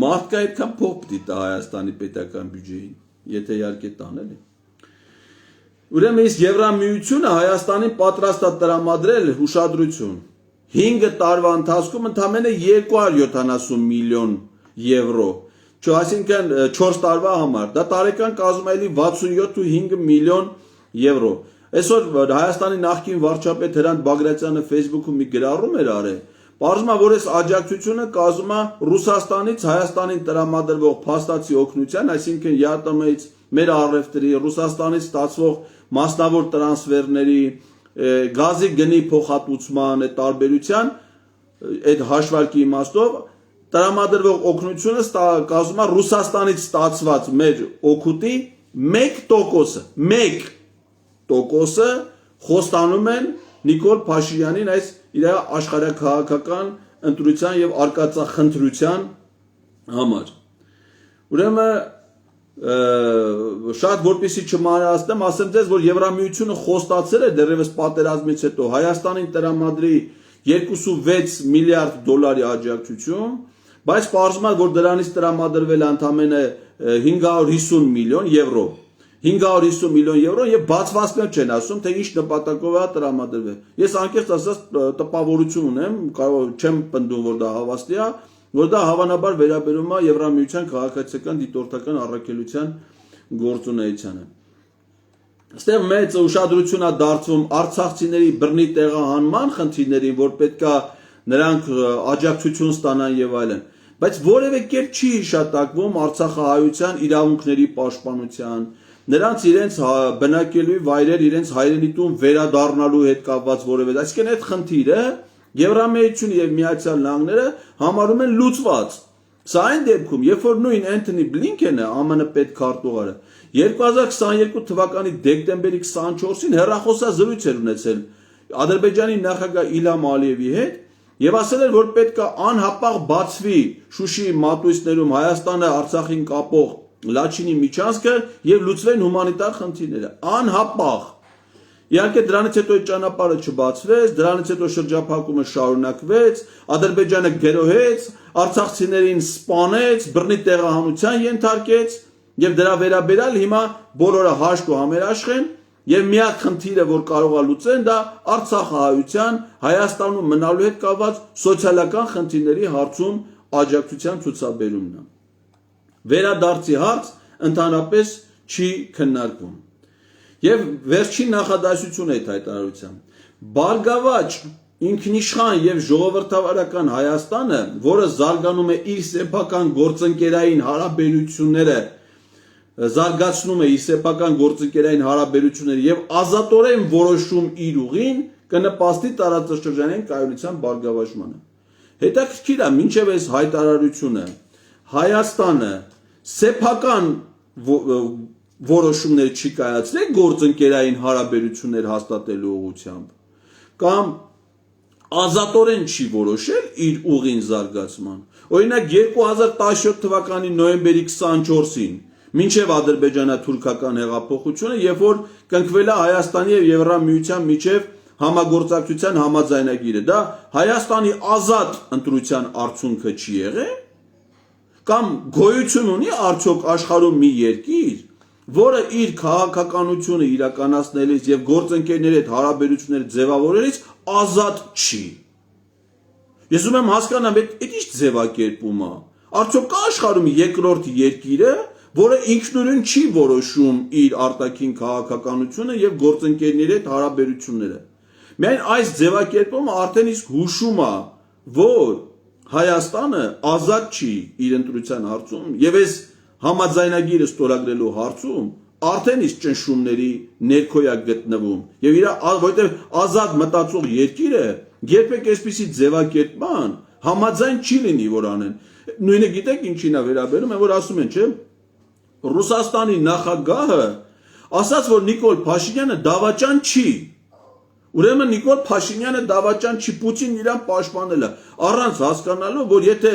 մարդկա այդքան փող պիտի տա Հայաստանի պետական բյուջեին, եթե իհարկե տանել է։ Ուրեմն իսկ Եվրամիությունը Հայաստանին պատրաստ է տրամադրել ուշադրություն 5 տարվա ընթացքում ընդամենը €270 միլիոն, այսինքն 4 տարվա համար, դա տարեկան կազմում է 67.5 միլիոն €։ Այսօր Հայաստանի նախկին վարչապետ Հրանտ Բագրատյանը Facebook-ում մի գրառում էր արել, պարզվում է, որ այս աջակցությունը կազմում է Ռուսաստանից Հայաստանին տրամադրվող փաստացի օգնության, այսինքն ԵԱՏՄ-ից մեր առևտրի, Ռուսաստանից ստացվող մասնավոր տրանսֆերների, գազի գնի փոխհատուցման այդ տարբերության այդ հաշվարկի իմաստով տրամադրվող օգնությունը կազմում է Ռուսաստանից ստացված մեր օգուտի 1%-ը խոստանում են Նիկոլ Փաշինյանին այս իր աշխարհաքաղաքական ընտրության եւ արկածախնդրության համար։ Ուրեմն շատ որպեսի չմանրացնեմ, ասեմ ձեզ, որ Եվրամիությունը խոստացել է դեռևս պատերազմից հետո Հայաստանին տրամադրի $2.6 միլիարդ աջակցություն, բայց պարզվում է, որ դրանից տրամադրվել է ընդամենը €550 միլիոն, 550 միլիոն եվրո եւ բացվածքներ չեն ասում, թե ինչ նպատակով է տրամադրվել։ Ես անկեղծ ասած տպավորություն ունեմ, կարող չեմ պնդում, որ դա հավաստի է, որ դա հավանաբար վերաբերում է Եվրամիության քաղաքացիական դիտորդական առաքելության գործունեությանը։ Այստեղ մեծ ուշադրություն է դարձվում արցախցիների բռնի տեղահանման խնդիրներին, որ պետքա նրանք աջակցություն ստանան եւ այլն, բայց որևէ կերպ չի հիշատակվում արցախահայության իրավունքների պաշտպանության, նրանց իրենց բնակելու վայրեր, իրենց հայրենի տուն վերադառնալու հետ կապված որևէ, այսինքն այդ խնդիրը Եվրամիությունը եւ Միացյալ Նահանգները համարում են լուծված։ Սա այն դեպքում, երբ որ նույն Էնթոնի Բլինքենը, ԱՄՆ պետքարտուղարը, 2022 թվականի դեկտեմբերի 24-ին հեռախոսազրույց էր ունեցել Ադրբեջանի նախագահ Իլհամ Ալիևի հետ եւ ասել էր, որ պետք է անհապաղ բացվի Շուշիի մատույցներում Հայաստանը Արցախին կապող Լաչինի միջանցքը եւ լուծվեն հումանիտար խնդիրները։ Անհապաղ։ Իհարկե դրանից հետո այդ ճանապարհը չբացվեց, դրանից հետո շրջափակումը շարունակվեց, Ադրբեջանը գերոհեց, արցախցիներին սպանեց, բռնի տեղահանության ենթարկեց եւ դրա վերաբերյալ հիմա բոլորը հաշտ ու համերաշխ են եւ միակ խնդիրը, որ կարող է լուծեն, դա Արցախահայության Հայաստանում մնալու հետ կապված սոցիալական խնդիրների հարցում աջակցության ցուցաբերումն է։ Վերադարձի հարց ընդհանրապես չի քննարկվում։ Եվ վերջին նախադասությունը այդ հայտարարությամբ Բարգավաճ ինքնիշխան եւ ժողովրդավարական Հայաստանը, որը զարգանում է իր սեփական գործընկերային հարաբերությունները, եւ ազատորեն որոշում իր ուղին կնպաստի տարածաշրջանային կայունության բարգավաճմանը։ Հետաքրքիր է, մինչև այս հայտարարությունը Հայաստանը սեփական որոշումներ չի կայացրել գործընկերային հարաբերություններ հաստատելու ուղղությամբ կամ ազատորեն չի որոշել իր ուղին զարգացման։ Օրինակ 2017 թվականի նոյեմբերի 24-ին մինչև ադրբեջանա-թուրքական հեղափոխությունը, երբ որ կնքվել է Հայաստանի եւ Եվրամիության միջև համագործակցության համաձայնագիրը, դա Հայաստանի ազատ ընտրության արդյունքը չի եղել կամ գոյություն ունի արդյոք աշխարհում մի երկիր, որը իր քաղաքականությունը իրականացնելիս եւ գործընկերների հետ հարաբերությունները ձևավորելիս ազատ չի։ Ես ուզում եմ հասկանամ, այդ ի՞նչ ձևակերպում է։ Արդյոք կա աշխարհում երկրորդ երկիրը, որը ինքնուրույն չի որոշում իր արտաքին քաղաքականությունը եւ գործընկերների հետ հարաբերությունները։ Միայն այս ձևակերպումը արդեն իսկ հուշում է, որ Հայաստանը ազատ չի իր ընտրության հարցում եւ այս համաձայնագիրը ստորագրելու հարցում արդեն իսկ ճնշումների ներքո է գտնվում եւ որտեղ ազատ մտածող երկիրը երբեք այսպիսի ձևակերպման համաձայն չի լինի, որ անեն։ Նույնը գիտեք ինչին է վերաբերում, որ ասում են, չէ՞, Ռուսաստանի նախագահը ասաց, որ Նիկոլ Փաշինյանը դավաճան չի։ Ուրեմն Նիկոլ Փաշինյանը դավաճան չի, Պուտինն իրան պաշտպանել է, առանց հասկանալու, որ եթե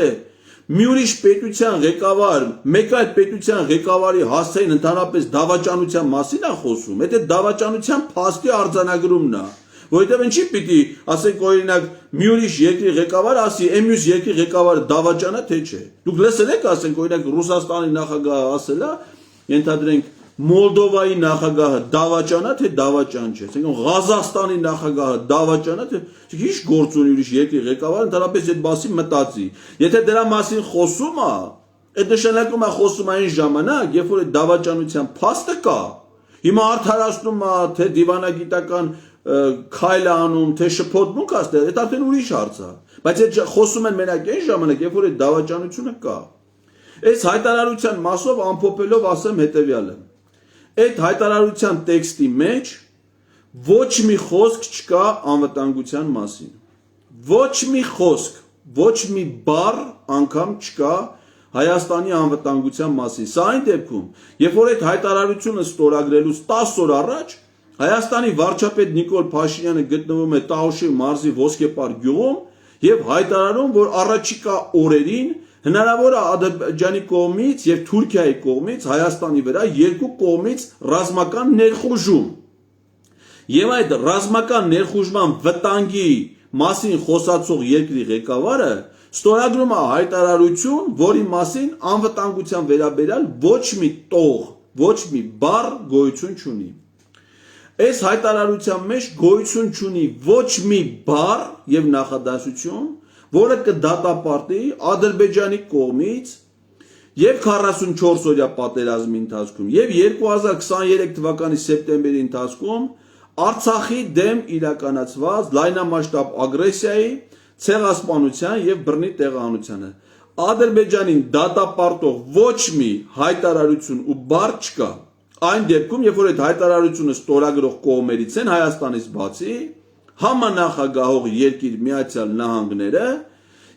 մի ուրիշ պետության ղեկավար, մեկ այլ պետության ղեկավարի հասցեին ընդհանրապես դավաճանության մասին է խոսում, այդ դավաճանության փաստի արձանագրումն է, որովհետև ինչի պիտի ասենք օրինակ մի ուրիշ երկրի ղեկավարը ասի, մյուս երկրի ղեկավարը դավաճան է թե չէ։ Դուք լսել եք, ասենք օրինակ Ռուսաստանի նախագահը ասել է, ենթադրենք Մոլդովայի նախագահը դավաճան է թե դավաճան չէ, ասենք Ղազախստանի նախագահը դավաճան է թե ինչ գործ ունի ուրիշ երկրի ղեկավարը ընդհանրապես այդ մասին մտածի։ Եթե դրա մասին խոսում է, այդ նշանակում է խոսում այն ժամանակ, երբ որ այդ դավաճանության փաստը կա։ Հիմա արդարացնում է, թե դիվանագիտական քայլ է անում, թե շփոթմունք է ստեղծել, այդ արդեն ուրիշ հարց է։ Բայց այդ խոսում են մենակ այն ժամանակ, երբ որ այդ դավաճանությունը կա։ Այս հայտարարության մասով ամփոփելով ասեմ հետեւյալը։ Այդ հայտարարության տեքստի մեջ ոչ մի խոսք չկա անվտանգության մասին։ Ոչ մի խոսք, ոչ մի բառ անգամ չկա Հայաստանի անվտանգության մասին։ Սա այն դեպքում, երբ որ այդ հայտարարությունը ստորագրելուց 10 օր առաջ Հայաստանի վարչապետ Նիկոլ Փաշինյանը գտնվում է Տաուշի մարզի Ոսկեպար գյուղում եւ հայտարարում, որ առաջիկա օրերին հնարավոր է Ադրբեջանի կողմից եւ Թուրքիայի կողմից Հայաստանի վրա երկու կողմից ռազմական ներխուժում։ Եվ այդ ռազմական ներխուժման վտանգի մասին խոսացող երկրի ղեկավարը ստորագրում է հայտարարություն, որի մասին անվտանգության վերաբերյալ ոչ մի տող, ոչ մի բառ գոյություն չունի։ Այս հայտարարության մեջ գոյություն չունի ոչ մի բառ եւ նախադասություն, որը կդատապարտի Ադրբեջանի կողմից եւ 44-օրյա պատերազմի ընթացքում եւ 2023 թվականի սեպտեմբերի ընթացքում Արցախի դեմ իրականացված լայնամասշտաբ ագրեսիայի, ցեղասպանության եւ բռնի տեղահանությանը Ադրբեջանին դատապարտող ոչ մի հայտարարություն ու բառ չկա։ Այն դեպքում, երբ որ այդ հայտարարությունը ստորագրող կողմերից են Հայաստանից բացի, համանախագահող երկիր Միացյալ Նահանգները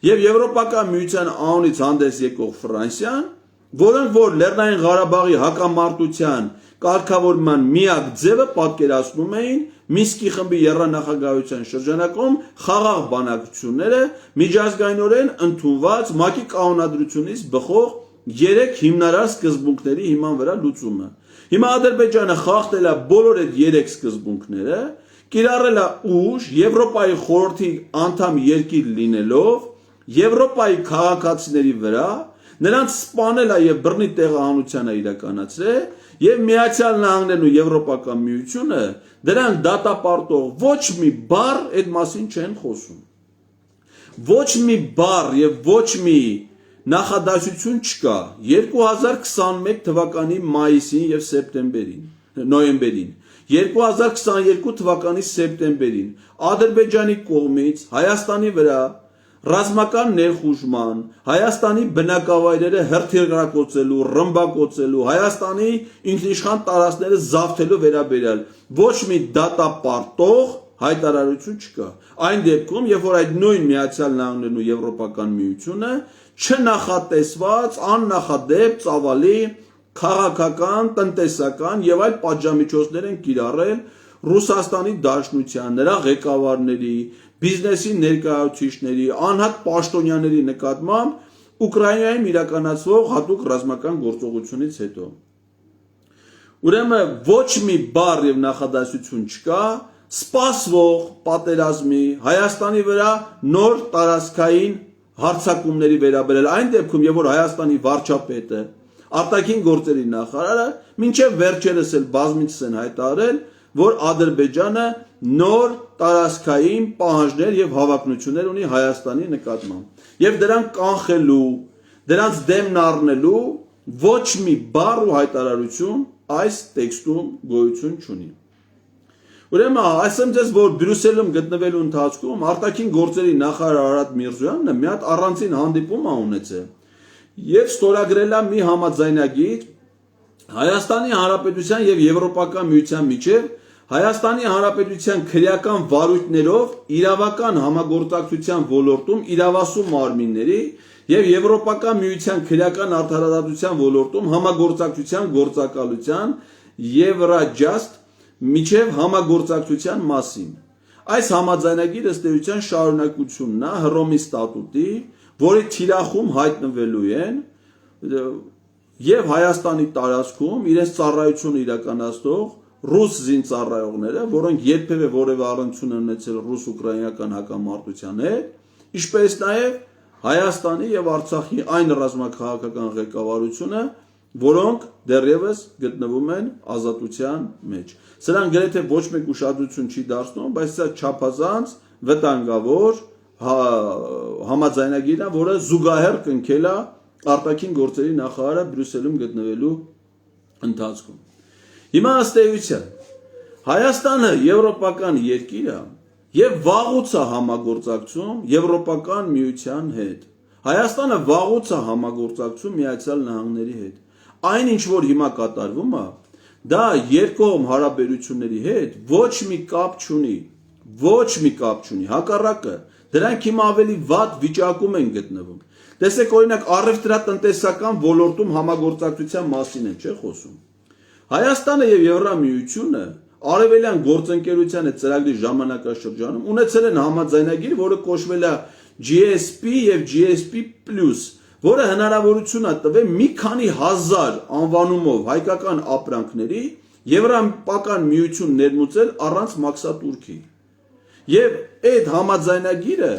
եւ Եվրոպական միության անունից հանդես եկող Ֆրանսիան, որոնք որ Լեռնային Ղարաբաղի հակամարտության կարգավորման միակ ձևը պատկերացնում էին Մինսկի խմբի եռանախագահության շրջանակում խաղաղ բանակցությունները միջազգայինորեն ընդունված ՄԱԿ-ի կանոնադրությունից բխող 3 հիմնարար սկզբունքների հիման վրա լուծումը։ Հիմա Ադրբեջանը խախտել է բոլոր այդ 3 սկզբունքները, կիրառել է ուժ Եվրոպայի խորհրդի անդամ երկիր լինելով Եվրոպայի քաղաքացիների վրա, նրանց սպանել է եւ բռնի տեղահանության է իրականացրել եւ Միացյալ Նահանգներն ու Եվրոպական միությունը դրանք դատապարտող ոչ մի բառ այդ մասին չեն խոսում։ Ոչ մի բառ եւ ոչ մի նախադասություն չկա 2021 թվականի մայիսին եւ նոյեմբերին 2022 թվականի սեպտեմբերին Ադրբեջանի կողմից Հայաստանի վրա ռազմական ներխուժման, Հայաստանի բնակավայրերը հրթիռակոծելու, ռմբակոծելու, Հայաստանի ինքնիշխան տարածքները զավթելու վերաբերյալ ոչ մի դատապարտող հայտարարություն չկա։ Այն դեպքում, երբ որ այդ նույն Միացյալ Նահանգներն ու Եվրոպական միությունը չնախատեսված, աննախադեպ ծավալի քաղաքական, տնտեսական եւ այլ պատժամիջոցներ են կիրառել Ռուսաստանի Դաշնության, նրա ղեկավարների, բիզնեսի ներկայացուցիչների, անհատ պաշտոնյաների նկատմամբ Ուկրաինայում իրականացվող հատուկ ռազմական գործողությունից հետո։ Ուրեմն ոչ մի բառ եւ նախադասություն չկա սպասվող պատերազմի Հայաստանի վրա նոր տարածքային հարձակումների վերաբերել այն դեպքում, երբ որ Հայաստանի վարչապետը, արտաքին գործերի նախարարը մինչև վերջերս էլ բազմիցս են հայտարարել, որ Ադրբեջանը նոր տարածքային պահանջներ եւ հավակնություններ ունի Հայաստանի նկատմամբ եւ դրանք կանխելու, դրանց դեմն առնելու ոչ մի բառ ու հայտարարություն այս տեքստում գոյություն չունի։ Ուրեմն ասեմ ձեզ, որ Բրյուսելում գտնվելու ընթացքում արտաքին գործերի նախարար Արադ Միրզոյանը մի հատ առանձին հանդիպում ա ունեցել եւ ստորագրել է մի համաձայնագիր Հայաստանի Հանրապետության եւ Եվրոպական միության միջեւ Հայաստանի Հանրապետության քրեական վարույթներով իրավական համագործակցության ոլորտում իրավասու մարմինների եւ Եվրոպական միության քրեական արդարադատության ոլորտում համագործակցության գործակալության Եվրաջաստ միջև համագործակցության մասին։ Այս համաձայնագիրը ըստ էության շարունակությունն է Հռոմի ստատուտի, որի թիրախում հայտնվելու են եւ Հայաստանի տարածքում իրենց ծառայությունը իրականացնող ռուս զինծառայողները, որոնք երբևէ որևէ առնչություն են ունեցել ռուս-ուկրաինական հակամարտության հետ, ինչպես նաեւ Հայաստանի եւ Արցախի այն ռազմաքաղաքական ղեկավարությունը, որոնք դեռևս գտնվում են ազատության մեջ։ Սրանք գրեթե ոչ մեկ ուշադրություն չի դարձնում, բայց սա չափազանց վտանգավոր համաձայնագիր է, որը զուգահեռ կնքել է արտաքին գործերի նախարարը Բրյուսելում գտնվելու ընթացքում։ Հիմա ըստ էության Հայաստանը եվրոպական երկիր է եւ վաղուց է համագործակցում Եվրոպական միության հետ։ Հայաստանը վաղուց է համագործակցում Միացյալ Նահանգների հետ։ Այն ինչ որ հիմա կատարվում է, դա երկկողմ հարաբերությունների հետ ոչ մի կապ չունի, հակառակը, դրանք հիմա ավելի վատ վիճակում են գտնվում։ Տեսեք օրինակ առևտրատնտեսական ոլորտում համագործակցության մասին են, չէ՞ խոսում։ Հայաստանը եւ Եվրամիությունը Արևելյան գործընկերության հետ ծրագրի ժամանակաշրջանում ունեցել են համաձայնագիր, որը կոչվել է GSP եւ GSP+, որը հնարավորություն է տվել մի քանի հազար անվանումով հայկական ապրանքների Եվրոպական միություն ներմուծել առանց մաքսատուրքի։ Եվ այդ համաձայնագիրը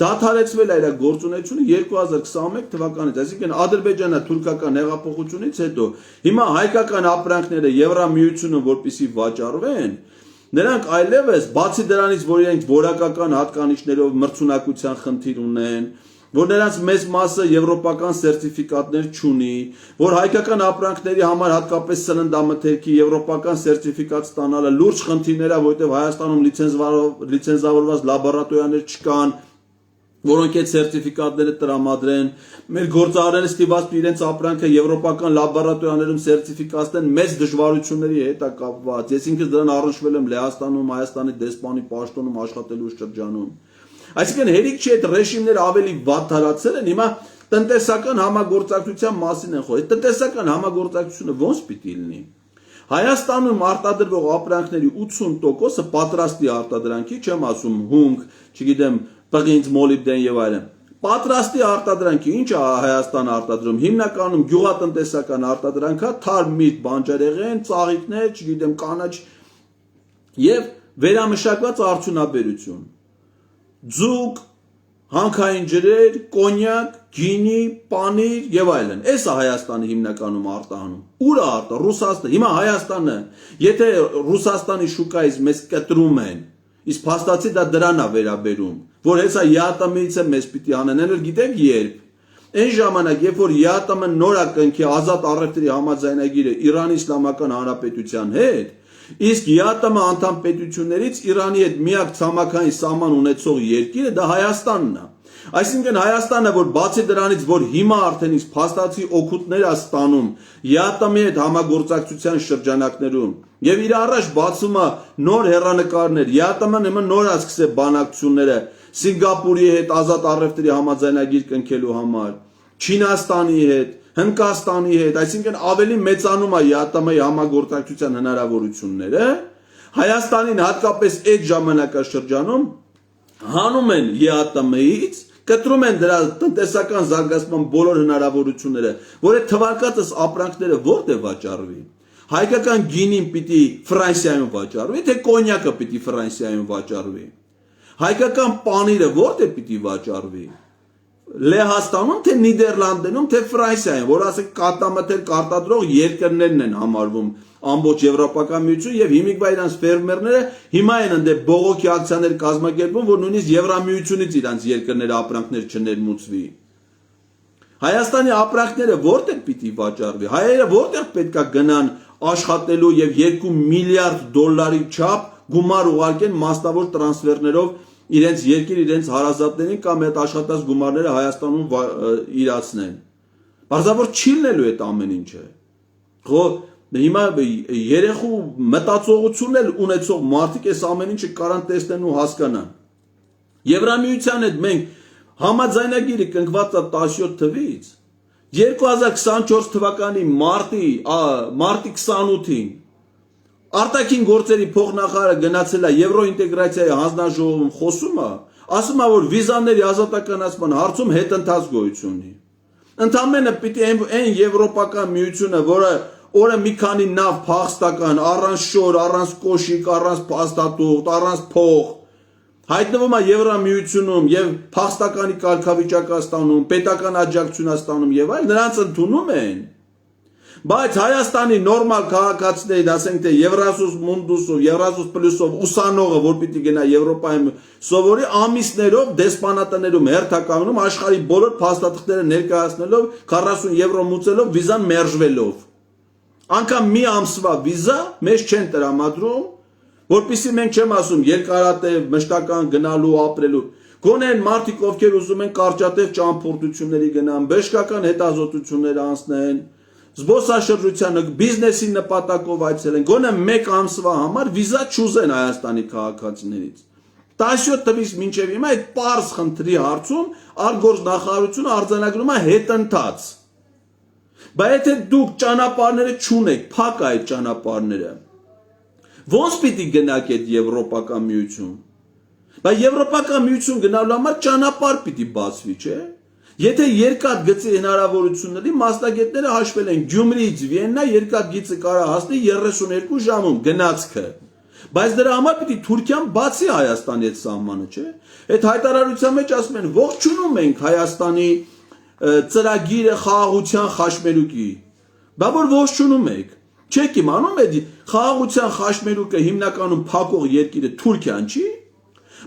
դադարեցվել է իր գործունեությունը 2021 թվականից, այսինքն Ադրբեջանը թուրքական հեղափոխությունից հետո հիմա հայկական ապրանքները Եվրամիությունը որպեսզի վաճառվեն, նրանք այլևս բացի դրանից, որ իրենք որակական հատկանիշներով մրցունակության խնդիր ունեն, որ նրանց մեծ մասը եվրոպական սերտիֆիկատներ չունի, որ հայկական ապրանքների համար հատկապես սննդամթերքի եվրոպական սերտիֆիկատ ստանալը լուրջ խնդիրներ է, որովհետև Հայաստանում լիցենզավորված լաբորատորիաներ չկան, որոնք այդ սերտիֆիկատները տրամադրեն, մեր գործարարները ստիպված իրենց ապրանքը եվրոպական լաբորատորիաներում սերտիֆիկացնեն մեծ դժվարությունների հետ է կապված։ Ես ինքս դրան առնչվել եմ Լեհաստանում, Հայաստանի դեսպանի պաշտոնում աշխատելու շրջանում։ Այսինքն հերիք չի այդ ռեժիմները ավելի վատթարացել են, հիմա տնտեսական համագործակցության մասին են խոսում։ Տնտեսական համագործակցությունը ոնց պիտի լինի։ Հայաստանում արտադրվող ապրանքների 80%-ը պատրաստի արտադրանքի, չեմ ասում հունք, չգիտեմ, պղինձ, մոլիբդեն եւ այլն։ Պատրաստի արտադրանքի ինչ է Հայաստանը արտադրում։ Հիմնականում գյուղատնտեսական արտադրանքա, թարմ միրգ, բանջարեղեն, ծաղիկներ, չգիտեմ, կանաչ եւ վերամշակված արդյունաբերություն։ Ձուկ, հանքային ջրեր, կոնյակ, գինի, պանիր եւ այլն։ Էս է Հայաստանը հիմնականում արտահանում։ Ուր է արտա Ռուսաստանը։ Հիմա Հայաստանը, եթե Ռուսաստանի շուկայից մեզ կտրում են, իսկ փաստացի դա դրան է վերաբերում, որ հեսա ԵԱՏՄ-ից է մեզ պիտի անեն, էլ գիտեք երբ։ Այն ժամանակ, երբ որ ԵԱՏՄ նոր է կնքի ազատ առևտրի համաձայնագիրը Իրանի Իսլամական Հանրապետության հետ, իսկ ԵԱՏՄ անդամ պետություններից Իրանի հետ միակ ցամաքային սահման ունեցող երկիրը դա Հայաստանն է։ Այսինքն Հայաստանը, որ բացի դրանից, որ հիմա արդեն իսկ փաստացի օգուտներ է ստանում ԵԱՏՄ-ի հետ համագործակցության շրջանակներում եւ իր առաջ բացում է նոր հեռանկարներ, ԵԱՏՄ-ն հիմա նոր է սկսել բանակցությունները Սինգապուրի հետ ազատ առևտրի համաձայնագիր կնքելու համար, Չինաստանի հետ, Հնդկաստանի հետ, այսինքն ավելի մեծանում է ԵԱՏՄ-ի համագործակցության հնարավորությունները, Հայաստանին հատկապես այդ ժամանակաշրջանում հանում են ԵԱՏՄ-ից, կտրում են դրա տնտեսական զարգացման բոլոր հնարավորությունները, որ այդ թվարկածս ապրանքները որտե վաճառվի։ Հայկական գինին պիտի Ֆրանսիայում վաճառվի, թե կոնյակը պիտի Ֆրանսիայում վաճառվի։ Հայկական պանիրը որտե պիտի վաճառվի։ Լեհաստանում, թե Նիդերլանդներում, թե Ֆրանսիայում, որ ասեք կատամտել կարտադրող երկրներն են համարվում ամբողջ Եվրոպական միություն եւ հիմիկվա իրանց ֆերմերները հիմա են ընդ բողոքի ակցիաներ կազմակերպում, որ նույնիսկ Եվրամիությունից իրանց երկրները ապրանքներ չներմուծվի։ Հայաստանի ապրանքները որտեղ պիտի վաճառվի։ Հայերը որտեղ պետքա գնան աշխատելու եւ 2 միլիարդ դոլարի չափ գումար ուղարկեն մասնավոր տրանսֆերներով իրենց երկիր, իրենց հարազատներին կամ այդ աշխատած գումարները Հայաստանում իրացնեն։ Բարձրաբար չի լինելու այդ ամեն ինչը։ Խո հիմա երեխու մտածողությունն էլ ունեցող մարդիկ այս ամեն ինչը կարան տեսնեն ու հասկանան։ Եվրամիության հետ մենք համաձայնագիրը կնքված է 17 թվից 2024 թվականի մարտի 28-ին արտաքին գործերի փոխնախարարը գնացել է Եվրոինտեգրացիայի հանձնաժողովում խոսում է, ասում է, որ վիզաների ազատականացման հարցում հետընթաց գոյություն ունի։ Ընդամենը պիտի այն Եվրոպական միությունը, որը օրը մի քանի նավ փախստական, առանց շոր, առանց կոշիկ, առանց փաստաթուղթ, առանց փող, հայտնվում է Եվրամիությունում եւ փախստականի կարգավիճակ ստանում, պետական աջակցություն ստանում եւ այլ, նրանց ընդունում են։ Բայց Հայաստանի նորմալ քաղաքացիներին, ասենք թե Եվրասուս Մունդուսով, Եվրասուս Պլյուսով ուսանողը, որ պիտի գնա Եվրոպայում սովորի, ամիսներով դեսպանատներում հերթականգնում աշխարհի բոլոր փաստաթղթերը ներկայացնելով 40 եվրո մուծելով վիզան մերժվելով։ Անկամ մի ամսվա վիզա մեզ չեն տրամադրում, որպեսզի մենք չեմ ասում երկարատև մշտական գնալու ապրելու։ Գոնե են մարդիկ, ովքեր ուզում են կարճատև ճամփորդությունների գնան, բժշկական հետազոտություններ անցնեն, զբոսաշրջությանը բիզնեսի նպատակով այցելեն, գոնե մեկ ամսվա համար վիզա չուզեն Հայաստանի քաղաքացիներից։ 17 թվից մինչև հիմա այդ պարզ խնդրի հարցում արտգործնախարարությունը արձանագրում է հետընթաց։ Բայց եթե դուք ճանապարհները չունեք, փակ է այդ ճանապարհները, ոնց պիտի գնաք այդ Եվրոպական միություն։ Բայց Եվրոպական միություն գնալու համար ճանապարհ պիտի բացվի, չէ՞։ Եթե երկաթգծի հնարավորությունների մասնագետները հաշվել են Գյումրիից Վիեննա երկաթգիծը կարող հասնի 32 ժամում գնացքը։ Բայց դրա համար պիտի Թուրքիան բացի Հայաստանի այդ սահմանը, չէ՞։ Այդ հայտարարության մեջ ասում են ողջունում ենք Հայաստանի ծրագիրը խաղաղության խաչմերուկի։ Բա որ ողջունում եք։ Չեք իմանում այդ խաղաղության խաչմերուկը հիմնականում փակող երկիրը Թուրքիան չի։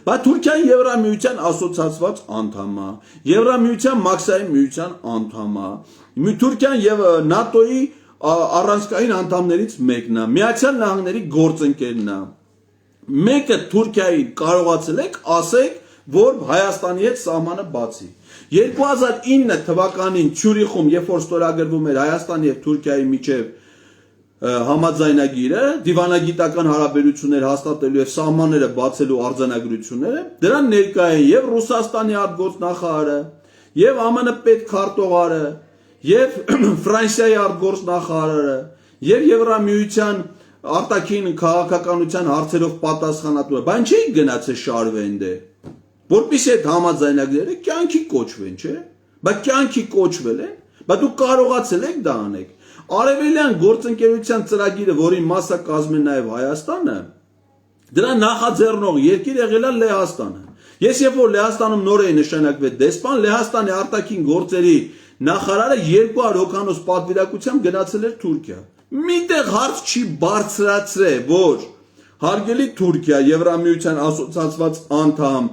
Բայց Թուրքիան Եվրամիության ասոցիացված անդամ է, Եվրամիության մաքսային միության անդամ է, Թուրքիան եւ ՆԱՏՕ-ի առանցքային անդամներից մեկն է, Միացյալ Նահանգների գործընկերն է։ Մեկը Թուրքիայի կարողացել եք ասեք, որ Հայաստանի հետ սահմանը բացի։ 2009 թվականին Ցյուրիխում, երբ որ ստորագրվում էր Հայաստանի եւ Թուրքիայի միջև համաձայնագիրը, դիվանագիտական հարաբերություններ հաստատելու եւ սահմանները բացելու արձանագրությունները, դրան ներկա են եւ Ռուսաստանի արտգործնախարարը, եւ ԱՄՆ պետքարտուղարը, եւ Ֆրանսիայի արտգործնախարարը, եւ Եվրամիության արտաքին քաղաքականության հարցերով պատասխանատու, բայց չի գնացել Շարվենդե, որպեսզի այդ համաձայնագրերը կյանքի կոչվեն, չէ՞։ Բայց կյանքի կոչվել են, բայց դուք կարողացել եք դա անեք։ Արևելյան գործընկերության ծրագիրը, որի մասը կազմում է նաև Հայաստանը, դրա նախաձեռնող երկիր եղել է Լեհաստանը։ Ես երբ որ Լեհաստանում նոր էի նշանակվել դեսպան, Լեհաստանի արտաքին գործերի նախարարը 200 հոգանոց պատվիրակությամբ գնացել էր Թուրքիա։ Միտեղ հարց չի բարձրացրել, որ հարգելի Թուրքիա, Եվրամիության ասոցիացված անդամ,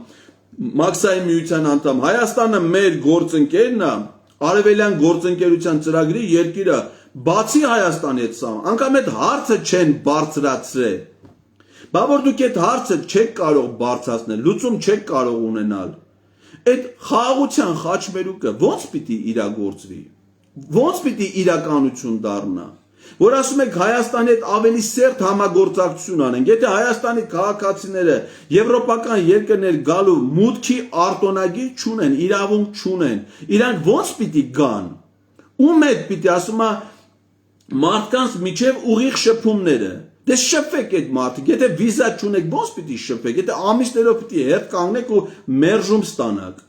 Մաքսայի միության անդամ, Հայաստանը մեր գործընկերն է, արևելյան գործընկերության ծրագրի երկիրը, բացի Հայաստանի հետ սահման, անգամ այդ հարցը չեն բարձրացրել։ Բա որ դուք այդ հարցը չեք կարող բարձրացնել, լուծում չեք կարող ունենալ։ Այդ խաղաղության խաչմերուկը ո՞նց պիտի իրագործվի։ Ո՞նց պիտի իրականություն դառնա։ Որ ասում եք Հայաստանի հետ ավելի սերտ համագործակցություն անենք, եթե Հայաստանի քաղաքացիները եվրոպական երկրներ գալու մուտքի արտոնագիր չունեն, իրավունք չունեն, իրանք ո՞նց պիտի գան։ Ում հետ պիտի ասում է մարդկանց միջև ուղիղ շփումները։ Դե շփվեք այդ մարդիկ, եթե վիզա չունեք, ո՞նց պիտի շփվեք, եթե ամիսներով պիտի հետ կանգնեք ու մերժում ստանաք։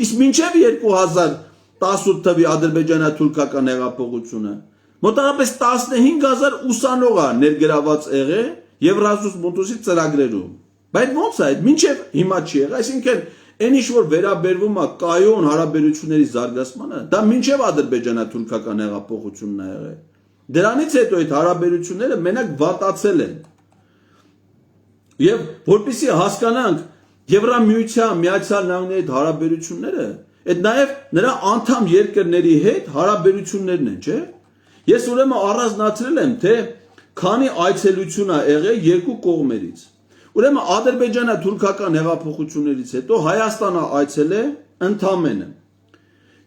Իսկ մինչև 2018 թվականի ադրբեջանա-թուրքական հեղափոխությունը մոտավորապես 15000 ուսանող է ներգրաված եղել Եվրազուս Մուտուսի ծրագրերում։ Բայց ո՞նց է այդ մինչև հիմա չի եղել, այսինքն այն ինչ որ վերաբերվում է կայուն հարաբերությունների զարգացմանը, դա մինչև ադրբեջանա-թուրքական հեղափոխությունն է եղել։ Դրանից հետո այդ հարաբերությունները մենակ վատացել են։ Եվ որպեսզի հասկանանք Եվրամիության Միացյալ Նահանգների հետ հարաբերությունները, այդ նաև նրա անդամ երկրների հետ հարաբերություններն են, չէ՞։ Ես ուրեմն առանձնացրել եմ, թե քանի այցելություն է եղել երկու կողմերից։ Ուրեմն ադրբեջանա-թուրքական հեղափոխություններից հետո Հայաստանը այցելել ընդամենը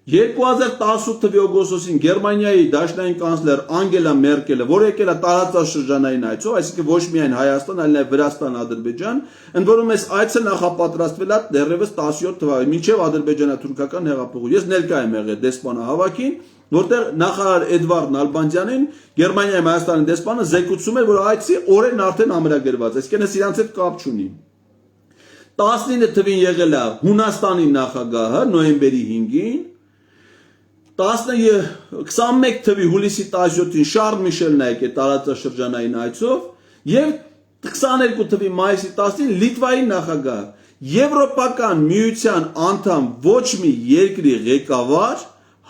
2018 թվականի օգոստոսին Գերմանիայի դաշնային կանցլեր Անգելա Մերկելը, որ եկել է տարածաշրջանային այցով, այսինքն ոչ միայն Հայաստան, այլ նաև Վրաստան, Ադրբեջան, ընդ որում այս այցը նախապատրաստվել է դեռևս 17 թվականին, մինչև ադրբեջանա-թուրքական հեղափոխություն։ Ես ներկա եմ եղել դեսպանահավաքին, որտեղ նախարար Էդվարդ Նալբանդյանին Գերմանիայի Հայաստանի դեսպանը զեկուցում էր, որ այցի օրերն արդեն ամրագրված, այսինքն ես իրանց հետ կապ չունի։ 19 թվին եղել է Հունաստանի նախագահը նոյեմբերի 5-ին, 21 թվականի հուլիսի 17-ին Շարլ Միշելն է եկել տարածաշրջանային այցով եւ 22 թվականի մայիսի 10-ին Լիտվայի նախագահ Եվրոպական միության անդամ ոչ մի երկրի ղեկավար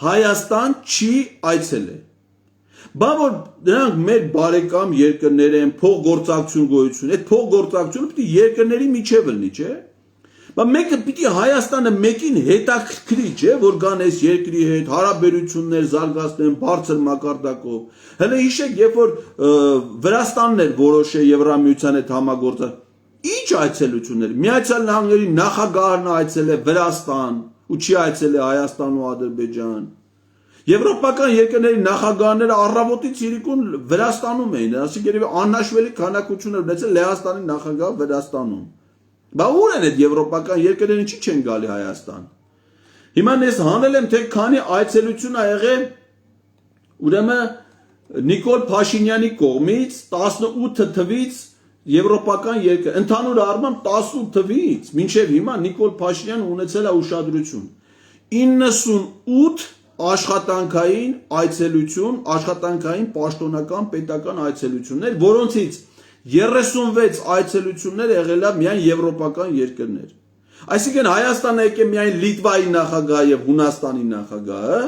Հայաստան չի այցելել։ Բա որ դրանք մեր բարեկամ երկրներ են, փոխգործակցություն գոյություն, այդ փոխգործակցությունը պիտի երկրների միջև լինի, չէ՞։ Բա մեկը պիտի Հայաստանը մեկին հետաքրքրի, չէ՞, որ գան այս երկրի հետ հարաբերություններ զարգացնեն բարձր մակարդակով։ Հələ հիշեք, երբ որ Վրաստանն էր որոշել Եվրամիության հետ համագործակցել, ինչ այցելություններ։ Միացյալ Նահանգների նախագահն այցելել է Վրաստան ու չի այցելել Հայաստան ու Ադրբեջան։ Եվրոպական երկրների նախագահները առավոտից իրիկուն Վրաստանում էին, ասենք երևի անհաշվելի քանակություն էր ունեցել Լեհաստանի նախագահը Վրաստանում։ Բա ուր են այդ եվրոպական երկրները ինչի չեն գալի Հայաստան։ Հիմա ես հանել եմ, թե քանի այցելություն ա եղել ուրեմն Նիկոլ Փաշինյանի կողմից 18 թվից եվրոպական երկր, ընդհանուր առմամբ 18 թվից մինչև հիմա Նիկոլ Փաշինյանը ունեցել է ուշադրություն 98 աշխատանքային այցելություն, աշխատանքային պաշտոնական պետական այցելություններ, որոնցից 36 այցելություններ եղել է միայն եվրոպական երկրներ։ Այսինքն Հայաստանը եկել միայն Լիտվայի նախագահը եւ Հունաստանի նախագահը,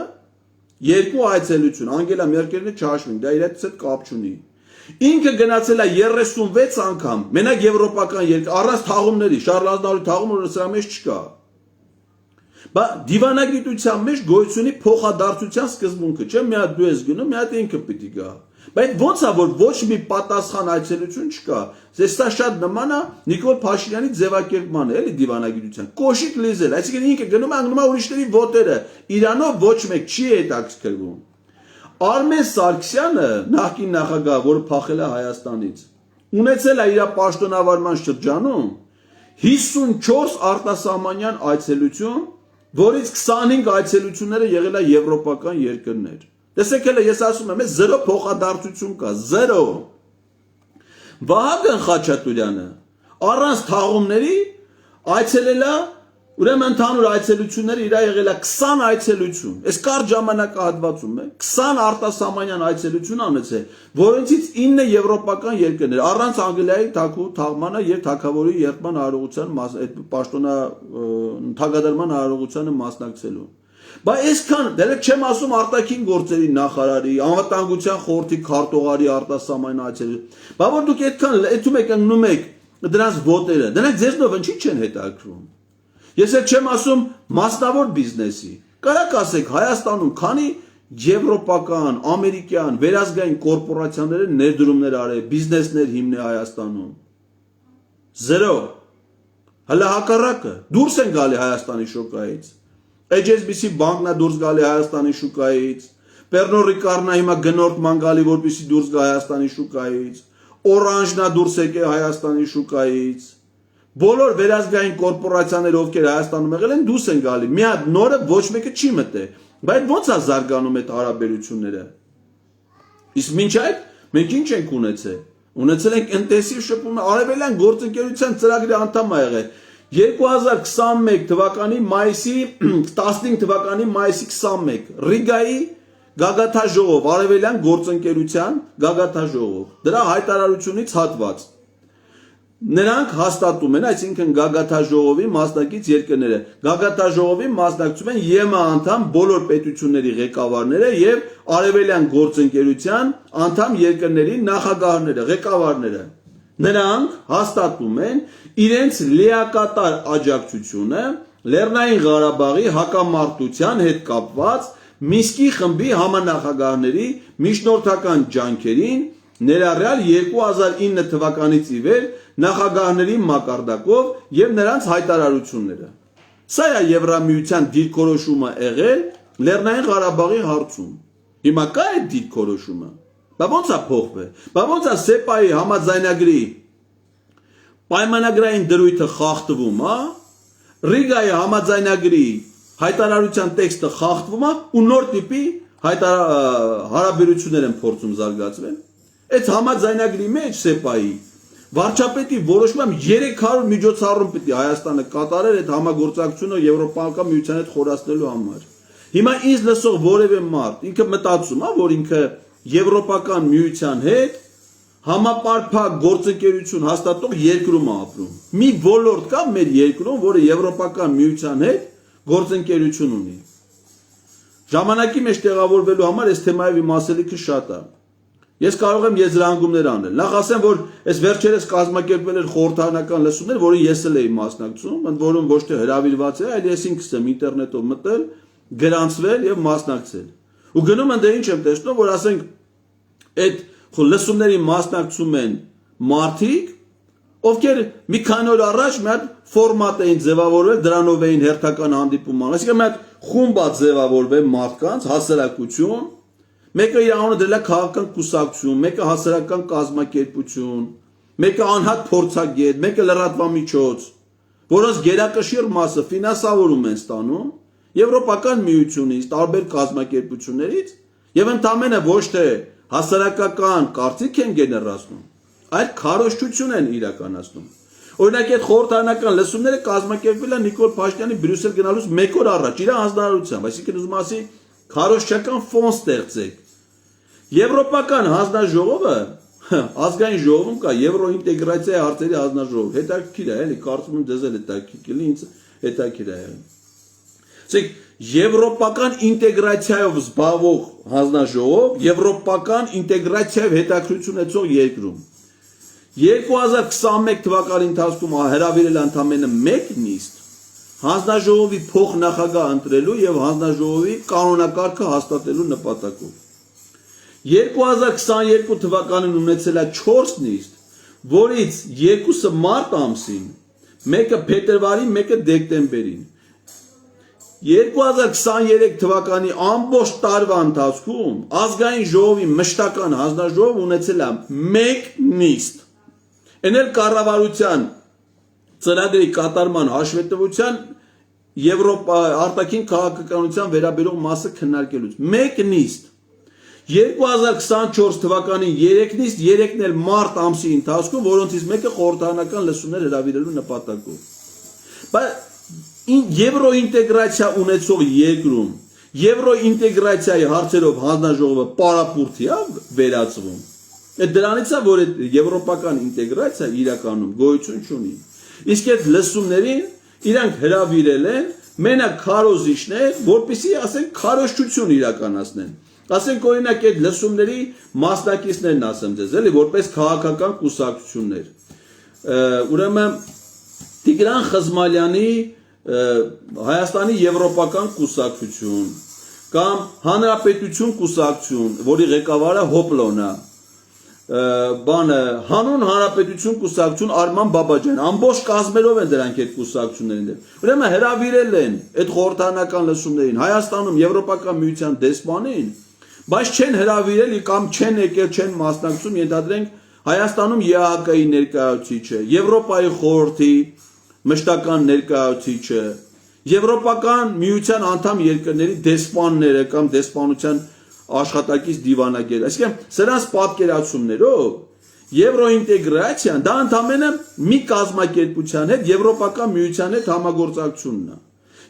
երկու այցելություն, Անգելա Մերկելը չհաշվենք, դա իր հետ կապ չունի։ Ինքը գնացել է 36 անգամ, մենակ եվրոպական երկր, առանց թաղումների, Շարլ Ազնավուրի թաղումը որ սրա մեջ չկա։ Բա դիվանագիտության մեջ գոյությունի փոխադարձության սկզբունքը, չէ՞, մի հատ դու ես գնում, մի հատ ինքը պիտի գա։ Բայց ոնց է որ ոչ մի պատասխան այցելություն չկա։ Սա շատ նման է Նիկոլ Փաշինյանի ձևակերպմանը, էլի դիվանագիտության։ Կոշիկ լիզել, այսինքն ինքը գնում է անգնում է ուրիշների ոտերը։ Իրանով ոչ մեկ չի հետաքրքրվում։ Արմեն Սարգսյանը, նախկին նախագահ, որը փախել է Հայաստանից, ունեցել է իր պաշտոնավարման շրջանում 54 արտասահմանյան այցելություն, որից 25 այցելությունները եղել է եվրոպական երկրներ։ Տեսեք հələ ես ասում եմ, 0 փոխադարձություն կա, 0։ Վահագն Խաչատուրյանը առանց թաղումների այցելել է, ուրեմն ընդհանուր այցելությունները իր եղել է 20 այցելություն։ Այս կարճ ժամանակահատվածում է 20 արտասահմանյան այցելություն անեցել, որոնցից 9 եվրոպական երկրներ, առանց Անգլիայի թաղմանը եւ թագավորի երդման արարողության այդ պաշտոնա թագադրման արարողությանը մասնակցելու։ Բայց այսքան դեռ չեմ ասում արտաքին գործերի նախարարի, անվտանգության խորհրդի քարտուղարի արտասահմանյան այցելություն։ Բա որ դուք այդքան այդում եք ընկնում եք դրանց ոտերը, դրանք ձեզնով ինչի չեն հետաքրում։ Ես էլ չեմ ասում մասնավոր բիզնեսի։ Կարակ ասեք Հայաստանում քանի եվրոպական, ամերիկյան, վերազգային կորպորացիաները ներդրումներ արել, բիզնեսներ հիմնել Հայաստանում։ 0։ Հələ հակառակը դուրս են գալի Հայաստանի շուկայից։ HSBC բանկն է դուրս գալի Հայաստանի շուկայից, Pernod Ricard-ն է հիմա գնորդման գալի, որպեսզի դուրս գա Հայաստանի շուկայից, Orange-ն է դուրս եկել Հայաստանի շուկայից։ Բոլոր վերազգային կորպորացիաները, ովքեր Հայաստանում եղել են, դուրս են գալի։ Մի հատ նորը ոչ մեկը չի մտել։ Բայց ո՞նց է զարգանում այդ հարաբերությունները։ Իսկ մինչ այդ մենք ինչ ենք ունեցել։ Ունեցել ենք ինտենսիվ շփում, արևելյան գործընկերության ծրագրի անդամ ա եղել։ 2021 թվականի մայիսի 15 թվականի մայիսի 21 Ռիգայի գագաթաժողով, արևելյան գործընկերության գագաթաժողով, դրա հայտարարությունից հատված։ Նրանք հաստատում են, այսինքն գագաթաժողովի մասնակից երկրները, գագաթաժողովի մասնակցում են ԵՄ անդամ բոլոր պետությունների ղեկավարները եւ արևելյան գործընկերության անդամ երկրների նախագահները, ղեկավարները։ Նրանք հաստատում են իրենց լիակատար աջակցությունը Լեռնային Ղարաբաղի հակամարտության հետ կապված Մինսկի խմբի համանախագահների միջնորդական ջանքերին, ներառյալ 2009 թվականից ի վեր նախագահների մակարդակով եւ նրանց հայտարարությունները։ Սա է Եվրամիության դիրքորոշումը եղել Լեռնային Ղարաբաղի հարցում։ Հիմա կա է դիրքորոշումը։ Բա ո՞նց է փոխվել։ Բա ո՞նց է ՍԵՊԱ-ի համաձայնագրի պայմանագրային դրույթը խախտվում, հա։ Ռիգայի համաձայնագրի հայտարարության տեքստը խախտվում է ու նոր տիպի հարաբերություններ են փորձում զարգացվել։ Այդ համաձայնագրի մեջ ՍԵՊԱ-ի վարչապետի որոշմամբ 300 միջոցառում պետք է Հայաստանը կատարեր այդ համագործակցությունը Եվրոպական միության հետ խորացնելու համար։ Հիմա ինձ լսող որևէ մարդ ինքը մտածում է, որ ինքը Եվրոպական միության հետ համապարփակ գործընկերություն հաստատող երկրում է ապրում։ Մի ոլորտ կա մեր երկրում, որը Եվրոպական միության հետ գործընկերություն ունի։ Ժամանակի մեջ տեղավորվելու համար այս թեմայի մասելիքը շատ է։ Ես կարող եմ եզրահանգումներ անել։ Նախ ասեմ, որ այս վերջերս կազմակերպվել էր խորհրդարանական լսումներ, որին ես էլ էի մասնակցում, ընդ որում ոչ թե հրավիրված է, այլ ես ինքս եմ ինտերնետով մտել, գրանցվել եւ մասնակցել։ Ու գնում եմ դե ինչ եմ տեսնում, որ ասենք այդ լսումների մասնակցում են մարդիկ, ովքեր մի քանի օր առաջ մի հատ ֆորմատ էին ձևավորվել, դրանով էին հերթական հանդիպում անում։ Այսինքն մի հատ խումբ է ձևավորվել մարդկանց, հասարակություն, մեկը իր անունը դրել է քաղաքական կուսակցություն, մեկը հասարակական կազմակերպություն, մեկը անհատ փորձագետ, մեկը լրատվամիջոց, որոնց գերակշիռ մասը ֆինանսավորում են ստանում Եվրոպական միությունից, տարբեր կազմակերպություններից եւ ընդամենը ոչ թե հասարակական կարծիք են գեներացնում, այլ քարոզչություն են իրականացնում։ Օրինակ այդ խորհրդարանական լսումները կազմակերպվել են Նիկոլ Փաշինյանի Բրյուսել գնալուց 1 օր առաջ իր հանձնարարությամբ, այսինքն ուզում ասի քարոզչական ֆոն ստեղծեք։ Եվրոպական հանձնաժողովը ազգային ժողովում կա Եվրոինտեգրացիայի հարցերի հանձնաժողով, հետաքրքիր է, էլի կարծում եմ դեզ էլ հետաքրքիր է, ինձ հետաքրքիր է։ Ասեք եվրոպական ինտեգրացիայով զբաղվող հանձնաժողով, եվրոպական ինտեգրացիայով հետաքրքրություն ունեցող երկրում 2021 թվականի ընթացքում հրավիրել ընդամենը 1 նիստ հանձնաժողովի փոխնախագահ ընտրելու եւ հանձնաժողովի կանոնակարգը հաստատելու նպատակով։ 2022 թվականին ունեցել է 4 նիստ, որից 2-ը մարտ ամսին, 1-ը փետրվարին, 1-ը դեկտեմբերին։ 2023 թվականի ամբողջ տարվա ընթացքում ազգային ժողովի մշտական հանձնաժողով ունեցել է 1 նիստ։ Էնել կառավարության ծրագրի կատարման հաշվետվության Եվրոպա արտաքին քաղաքականության վերաբերող մասը քննարկելուց 1 նիստ։ 2024 թվականին 3 նիստ, 3-ն էլ մարտ ամսի ընթացքում, որոնցից մեկը խորհրդարանական լսումներ հրավիրելու նպատակով։ Բայց Եվրոինտեգրացիա ունեցող երկրում Եվրոինտեգրացիայի հարցերով հանձնաժողովը պարապուրդի է վերածվում։ Դրանից է, որ եվրոպական ինտեգրացիա իրականում գոյություն չունի։ Իսկ այդ լսումներին իրանք հրավիրել են մենակ քարոզիչներ, որպեսզի ասենք քարոզչություն իրականացնեն։ Ասենք օրինակ այդ լսումների մասնակիցներն ասեմ ձեզ, էլի որպես քաղաքական կուսակցություններ։ Ուրեմն Տիգրան Խզմալյանի Հայաստանի եվրոպական կուսակցություն կամ Հանրապետություն կուսակցություն, որի ղեկավարը Հոպլոն է, հանուն Հանրապետություն կուսակցություն Արման Բաբաջյան, ամբողջ կազմերով են դրանք այդ կուսակցություններին։ Ուրեմն հրավիրել են այդ խորհրդարանական լսումներին Հայաստանում Եվրոպական միության դեսպանին, բայց չեն հրավիրել կամ չեն եկել, չեն մասնակցում, ենթադրենք Հայաստանում ԵԱՀԿ-ի ներկայացուցիչը, Եվրոպայի խորհրդի մշտական ներկայացուցիչը, Եվրոպական միության անդամ երկրների դեսպանները կամ դեսպանության աշխատակից դիվանագետը։ Այսինքն սրանց պատկերացումներով եվրոինտեգրացիան դա ընդհանրապես մի կազմակերպության հետ Եվրոպական միության հետ համագործակցությունն է։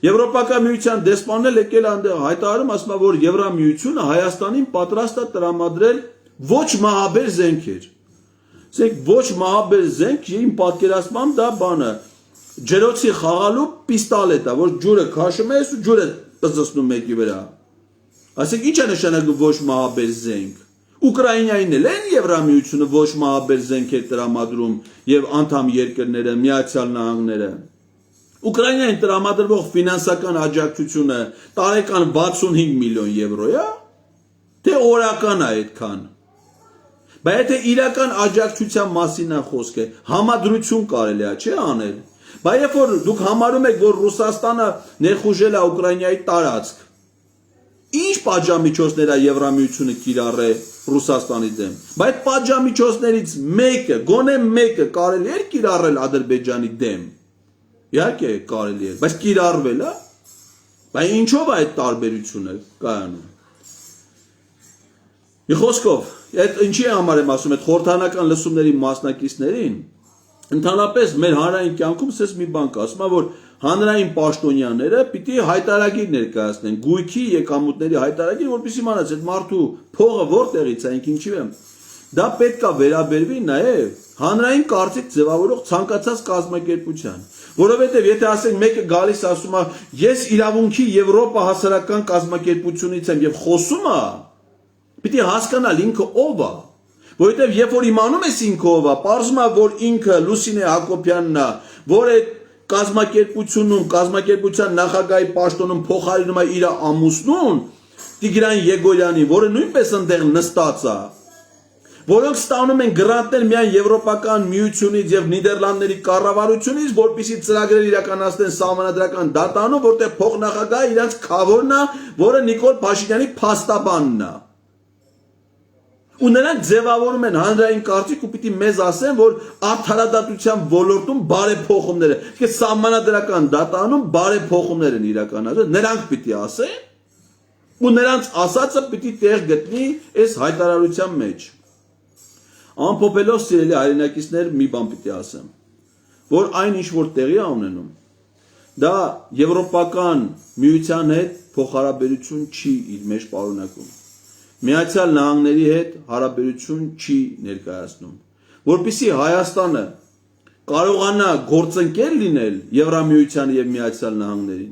Եվրոպական միության դեսպանն եկել այնտեղ հայտարարում, ասում է, որ Եվրամիությունը Հայաստանին պատրաստ է տրամադրել ոչ մահաբեր զենքեր։ Ասենք ոչ մահաբեր զենք, իմ պատկերացմամբ դա բանը ջրոցի խաղալու պիստոլետ է, որ ջուրը քաշում ես ու ջուրը պզզնում մեկի վրա։ Ասենք ի՞նչ է նշանակում ոչ մահաբեր զենք։ Ուկրաինային էլ են Եվրամիությունը ոչ մահաբեր զենքեր տրամադրում եւ անդամ երկրները, Միացյալ Նահանգները։ Ուկրաինային տրամադրվող ֆինանսական աջակցությունը տարեկան 65 միլիոն եվրո է, թե օրական է այդքան։ Բայց եթե իրական աջակցության մասին է խոսքը, համադրություն կարելի է չէ անել։ Բայց երբ որ դուք համարում եք, որ Ռուսաստանը ներխուժել է Ուկրաինայի տարածք, ինչ պատժամիջոցներ է Եվրամիությունը կիրառել Ռուսաստանի դեմ։ Բայց պատժամիջոցներից մեկը, գոնե մեկը կարելի է կիրառել Ադրբեջանի դեմ։ Իհարկե կարելի է, բայց կիրառվել է։ Բայց ինչով է այդ տարբերությունը կայանում։ Մի խոսքով, այդ ինչի համար եմ ասում, այդ խորհրդարանական լսումների մասնակիցներին, ընդհանրապես մեր հանրային կյանքում սես մի բան կա, ասում է, որ հանրային պաշտոնյաները պիտի հայտարարագիր ներկայացնեն, գույքի եկամուտների հայտարարագիր, որպեսզի իմանաց այդ մարդու փողը որտեղից է, ինչի է։ Դա պետք է վերաբերվի նաև հանրային կարծիք ձևավորող ցանկացած կազմակերպության, որովհետև եթե ասենք մեկը գալիս ասում է, ես իրավունքի Եվրոպա հասարակական կազմակերպությունից եմ եւ խոսում է, պիտի հասկանալ ինքը ով է, որովհետև երբ որ իմանում ես ինքը ով է, պարզվում է, որ ինքը Լուսինե Հակոբյանն է, որ այդ կազմակերպության նախագահի պաշտոնում փոխարինում է իր ամուսնուն Տիգրան Եգորյանին, որը նույնպես այնտեղ նստած է, որոնք ստանում են գրանտներ միայն Եվրոպական միությունից եւ Նիդերլանդների կառավարությունից, որպեսզի ծրագրեր իրականացնեն սահմանադրական դատարանում, որտեղ փոխնախագահը իրենց քավորն է, որը Նիկոլ Փաշինյանի փաստաբանն է։ Ու նրանք ձևավորում են հանրային կարծիք ու պիտի մեզ ասեն, որ արդարադատության ոլորտում բարեփոխումներ են։ Իսկ սահմանադրական դատարանում բարեփոխումներ են իրականացել, նրանք պիտի ասեն, ու նրանց ասածը պիտի տեղ գտնի այս հայտարարության մեջ։ Ամփոփելով սիրելի հայրենակիցներ, մի բան պիտի ասեմ, որ այն ինչ որ տեղի է ունենում, դա Եվրոպական միության հետ փոխհարաբերություն չի իր մեջ պարունակում։ Միացյալ Նահանգների հետ հարաբերություն չի ներկայացնում, որպեսզի Հայաստանը կարողանա գործընկեր լինել Եվրամիությանը եւ Միացյալ Նահանգներին,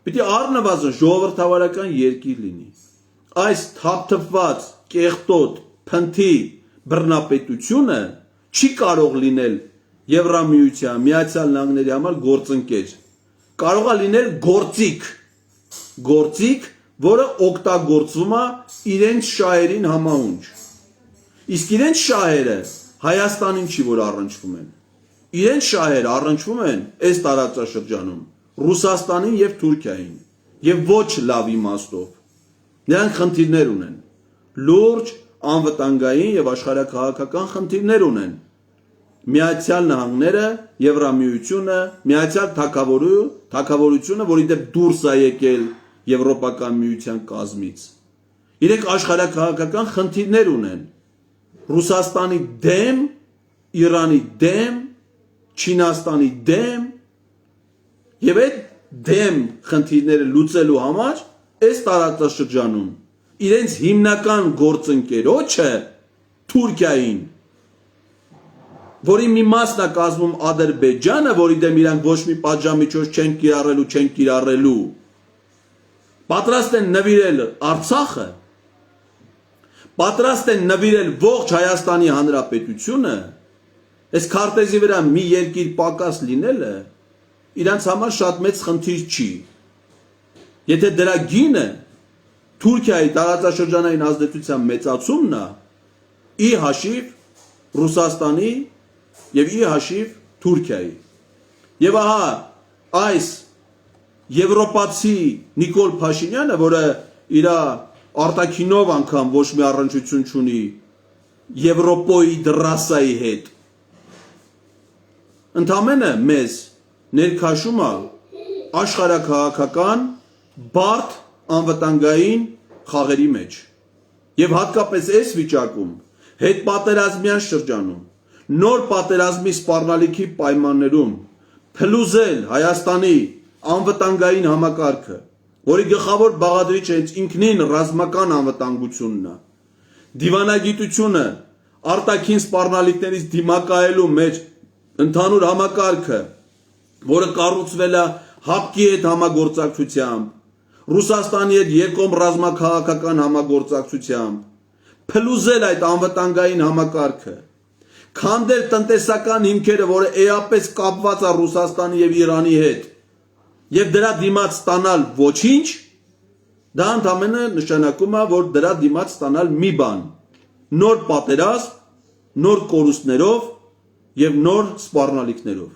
պիտի առնվազն ժողովրդավարական երկիր լինի։ Այս թափթփված, կեղտոտ, փնթի բռնապետությունը չի կարող լինել Եվրամիության, Միացյալ Նահանգների համար գործընկեր։ Կարող է լինել գործիք, որը օգտագործվում է իրենց շահերին համահունչ։ Իսկ իրենց շահերը Հայաստանին չի որ առնչվում են։ Իրենց շահերը առնչվում են այս տարածաշրջանում Ռուսաստանին եւ Թուրքիային եւ ոչ լավ իմաստով։ Նրանք խնդիրներ ունեն, լուրջ անվտանգային եւ աշխարհաքաղաքական խնդիրներ ունեն։ Միացյալ Նահանգները, Եվրամիությունը, Միացյալ Թագավորությունը, որի դեպ դուրս է եկել Եվրոպական միության կազմից։ Իրենք աշխարհաքաղաքական խնդիրներ ունեն։ Ռուսաստանի դեմ, Իրանի դեմ, Չինաստանի դեմ եւ այդ դեմ խնդիրները լուծելու համար այս տարածաշրջանում իրենց հիմնական գործընկերոջը Թուրքիային, որի մի մասն է կազմում Ադրբեջանը, որի դեմ իրանք ոչ մի պատժամիջոց չեն կիրառելու, պատրաստ են նվիրել Արցախը, պատրաստ են նվիրել ողջ Հայաստանի Հանրապետությունը, այս քարտեզի վրա մի երկիր պակաս լինելը իրանց համար շատ մեծ խնդիր չի։ Եթե դրա գինը Թուրքիայի տարածաշրջանային ազդեցության մեծացումն է, ի հաշիվ Ռուսաստանի եւ ի հաշիվ Թուրքիայի։ Եվ ահա այս եվրոպացի Նիկոլ Փաշինյանը, որը իր արտաքինով անգամ ոչ մի առնչություն չունի Եվրոպոյի դրասայի հետ, ընդամենը մեզ ներքաշում է աշխարհաքաղաքական բարդ անվտանգային խաղերի մեջ։ Եվ հատկապես այս վիճակում, հետպատերազմյան շրջանում, նոր պատերազմի սպառնալիքի պայմաններում փլուզել Հայաստանի անվտանգային համակարգը, որի գլխավոր բաղադրիչը հենց ինքնին ռազմական անվտանգությունն է, դիվանագիտությունը, արտաքին սպառնալիքներից դիմակայելու մեր ընդհանուր համակարգը, որը կառուցվել է ՀԱՊԿ-ի հետ համագործակցությամբ, Ռուսաստանի հետ երկկողմ ռազմաքաղաքական համագործակցությամբ, փլուզել այդ անվտանգային համակարգը, քանդել տնտեսական հիմքերը, որը էապես կապված է Ռուսաստանի եւ Իրանի հետ, եւ դրա դիմաց ստանալ ոչինչ, դա ընդամենը նշանակում է, որ դրա դիմաց ստանալ մի բան՝ նոր պատերազմ, նոր կորուստներով եւ նոր սպառնալիքներով։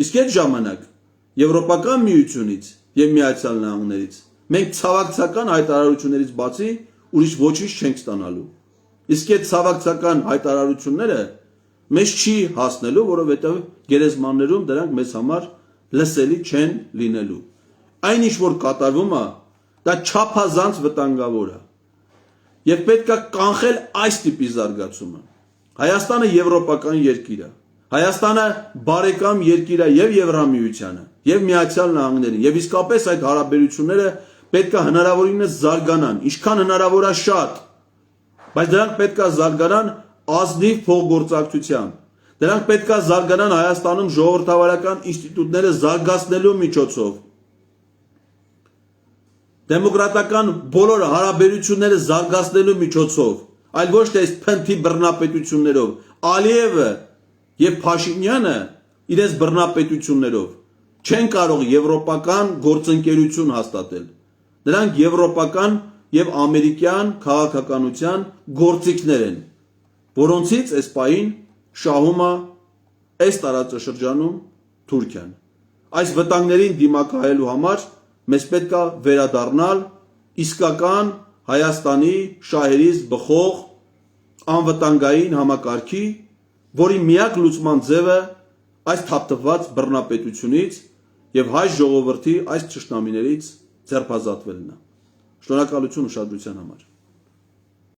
Իսկ այդ ժամանակ Եվրոպական միությունից եւ Միացյալ Նահանգներից մենք ցավակցական հայտարարություններից բացի ուրիշ ոչինչ չենք ստանալու։ Իսկ այդ ցավակցական հայտարարությունները մեզ չի հասնելու, որովհետեւ գերեզմաններում դրանք մեզ համար լսելի չեն լինելու։ Այն ինչ որ կատարվում է, դա չափազանց վտանգավոր է։ Եվ պետք է կանխել այս տիպի զարգացումը։ Հայաստանը եվրոպական երկիր է։ Հայաստանը բարեկամ երկիր է եւ Եվրամիությանը, եւ Միացյալ Նահանգներին, եւ իսկապես այդ հարաբերությունները պետք է հնարավորինս զարգանան, ինչքան հնարավոր է շատ, բայց դրանք պետք է զարգանան ազնիվ փոխգործակցությամբ։ Դրանք պետք է զարգանան Հայաստանում ժողովրդավարական ինստիտուտները զարգացնելու միջոցով, դեմոկրատական բոլոր հարաբերությունները զարգացնելու միջոցով, այլ ոչ թե այս փնթի բռնապետություններով։ Ալիևը եւ Փաշինյանը իրենց բռնապետություններով չեն կարող եվրոպական գործընկերություն հաստատել։ Դրանք եվրոպական եւ ամերիկյան քաղաքականության գործիքներ են, որոնցից այս պահին շահում է այս տարածաշրջանում Թուրքիան։ Այս վտանգներին դիմակայելու համար մեզ պետք է վերադառնալ իսկական Հայաստանի շահերից բխող անվտանգային համակարգի, որի միակ լուծման ձևը այս թափթփված բռնապետությունից եւ հայ ժողովրդի այս ճշտամիներից ձերբազատվելն է։ Շնորհակալություն ուշադրության համար։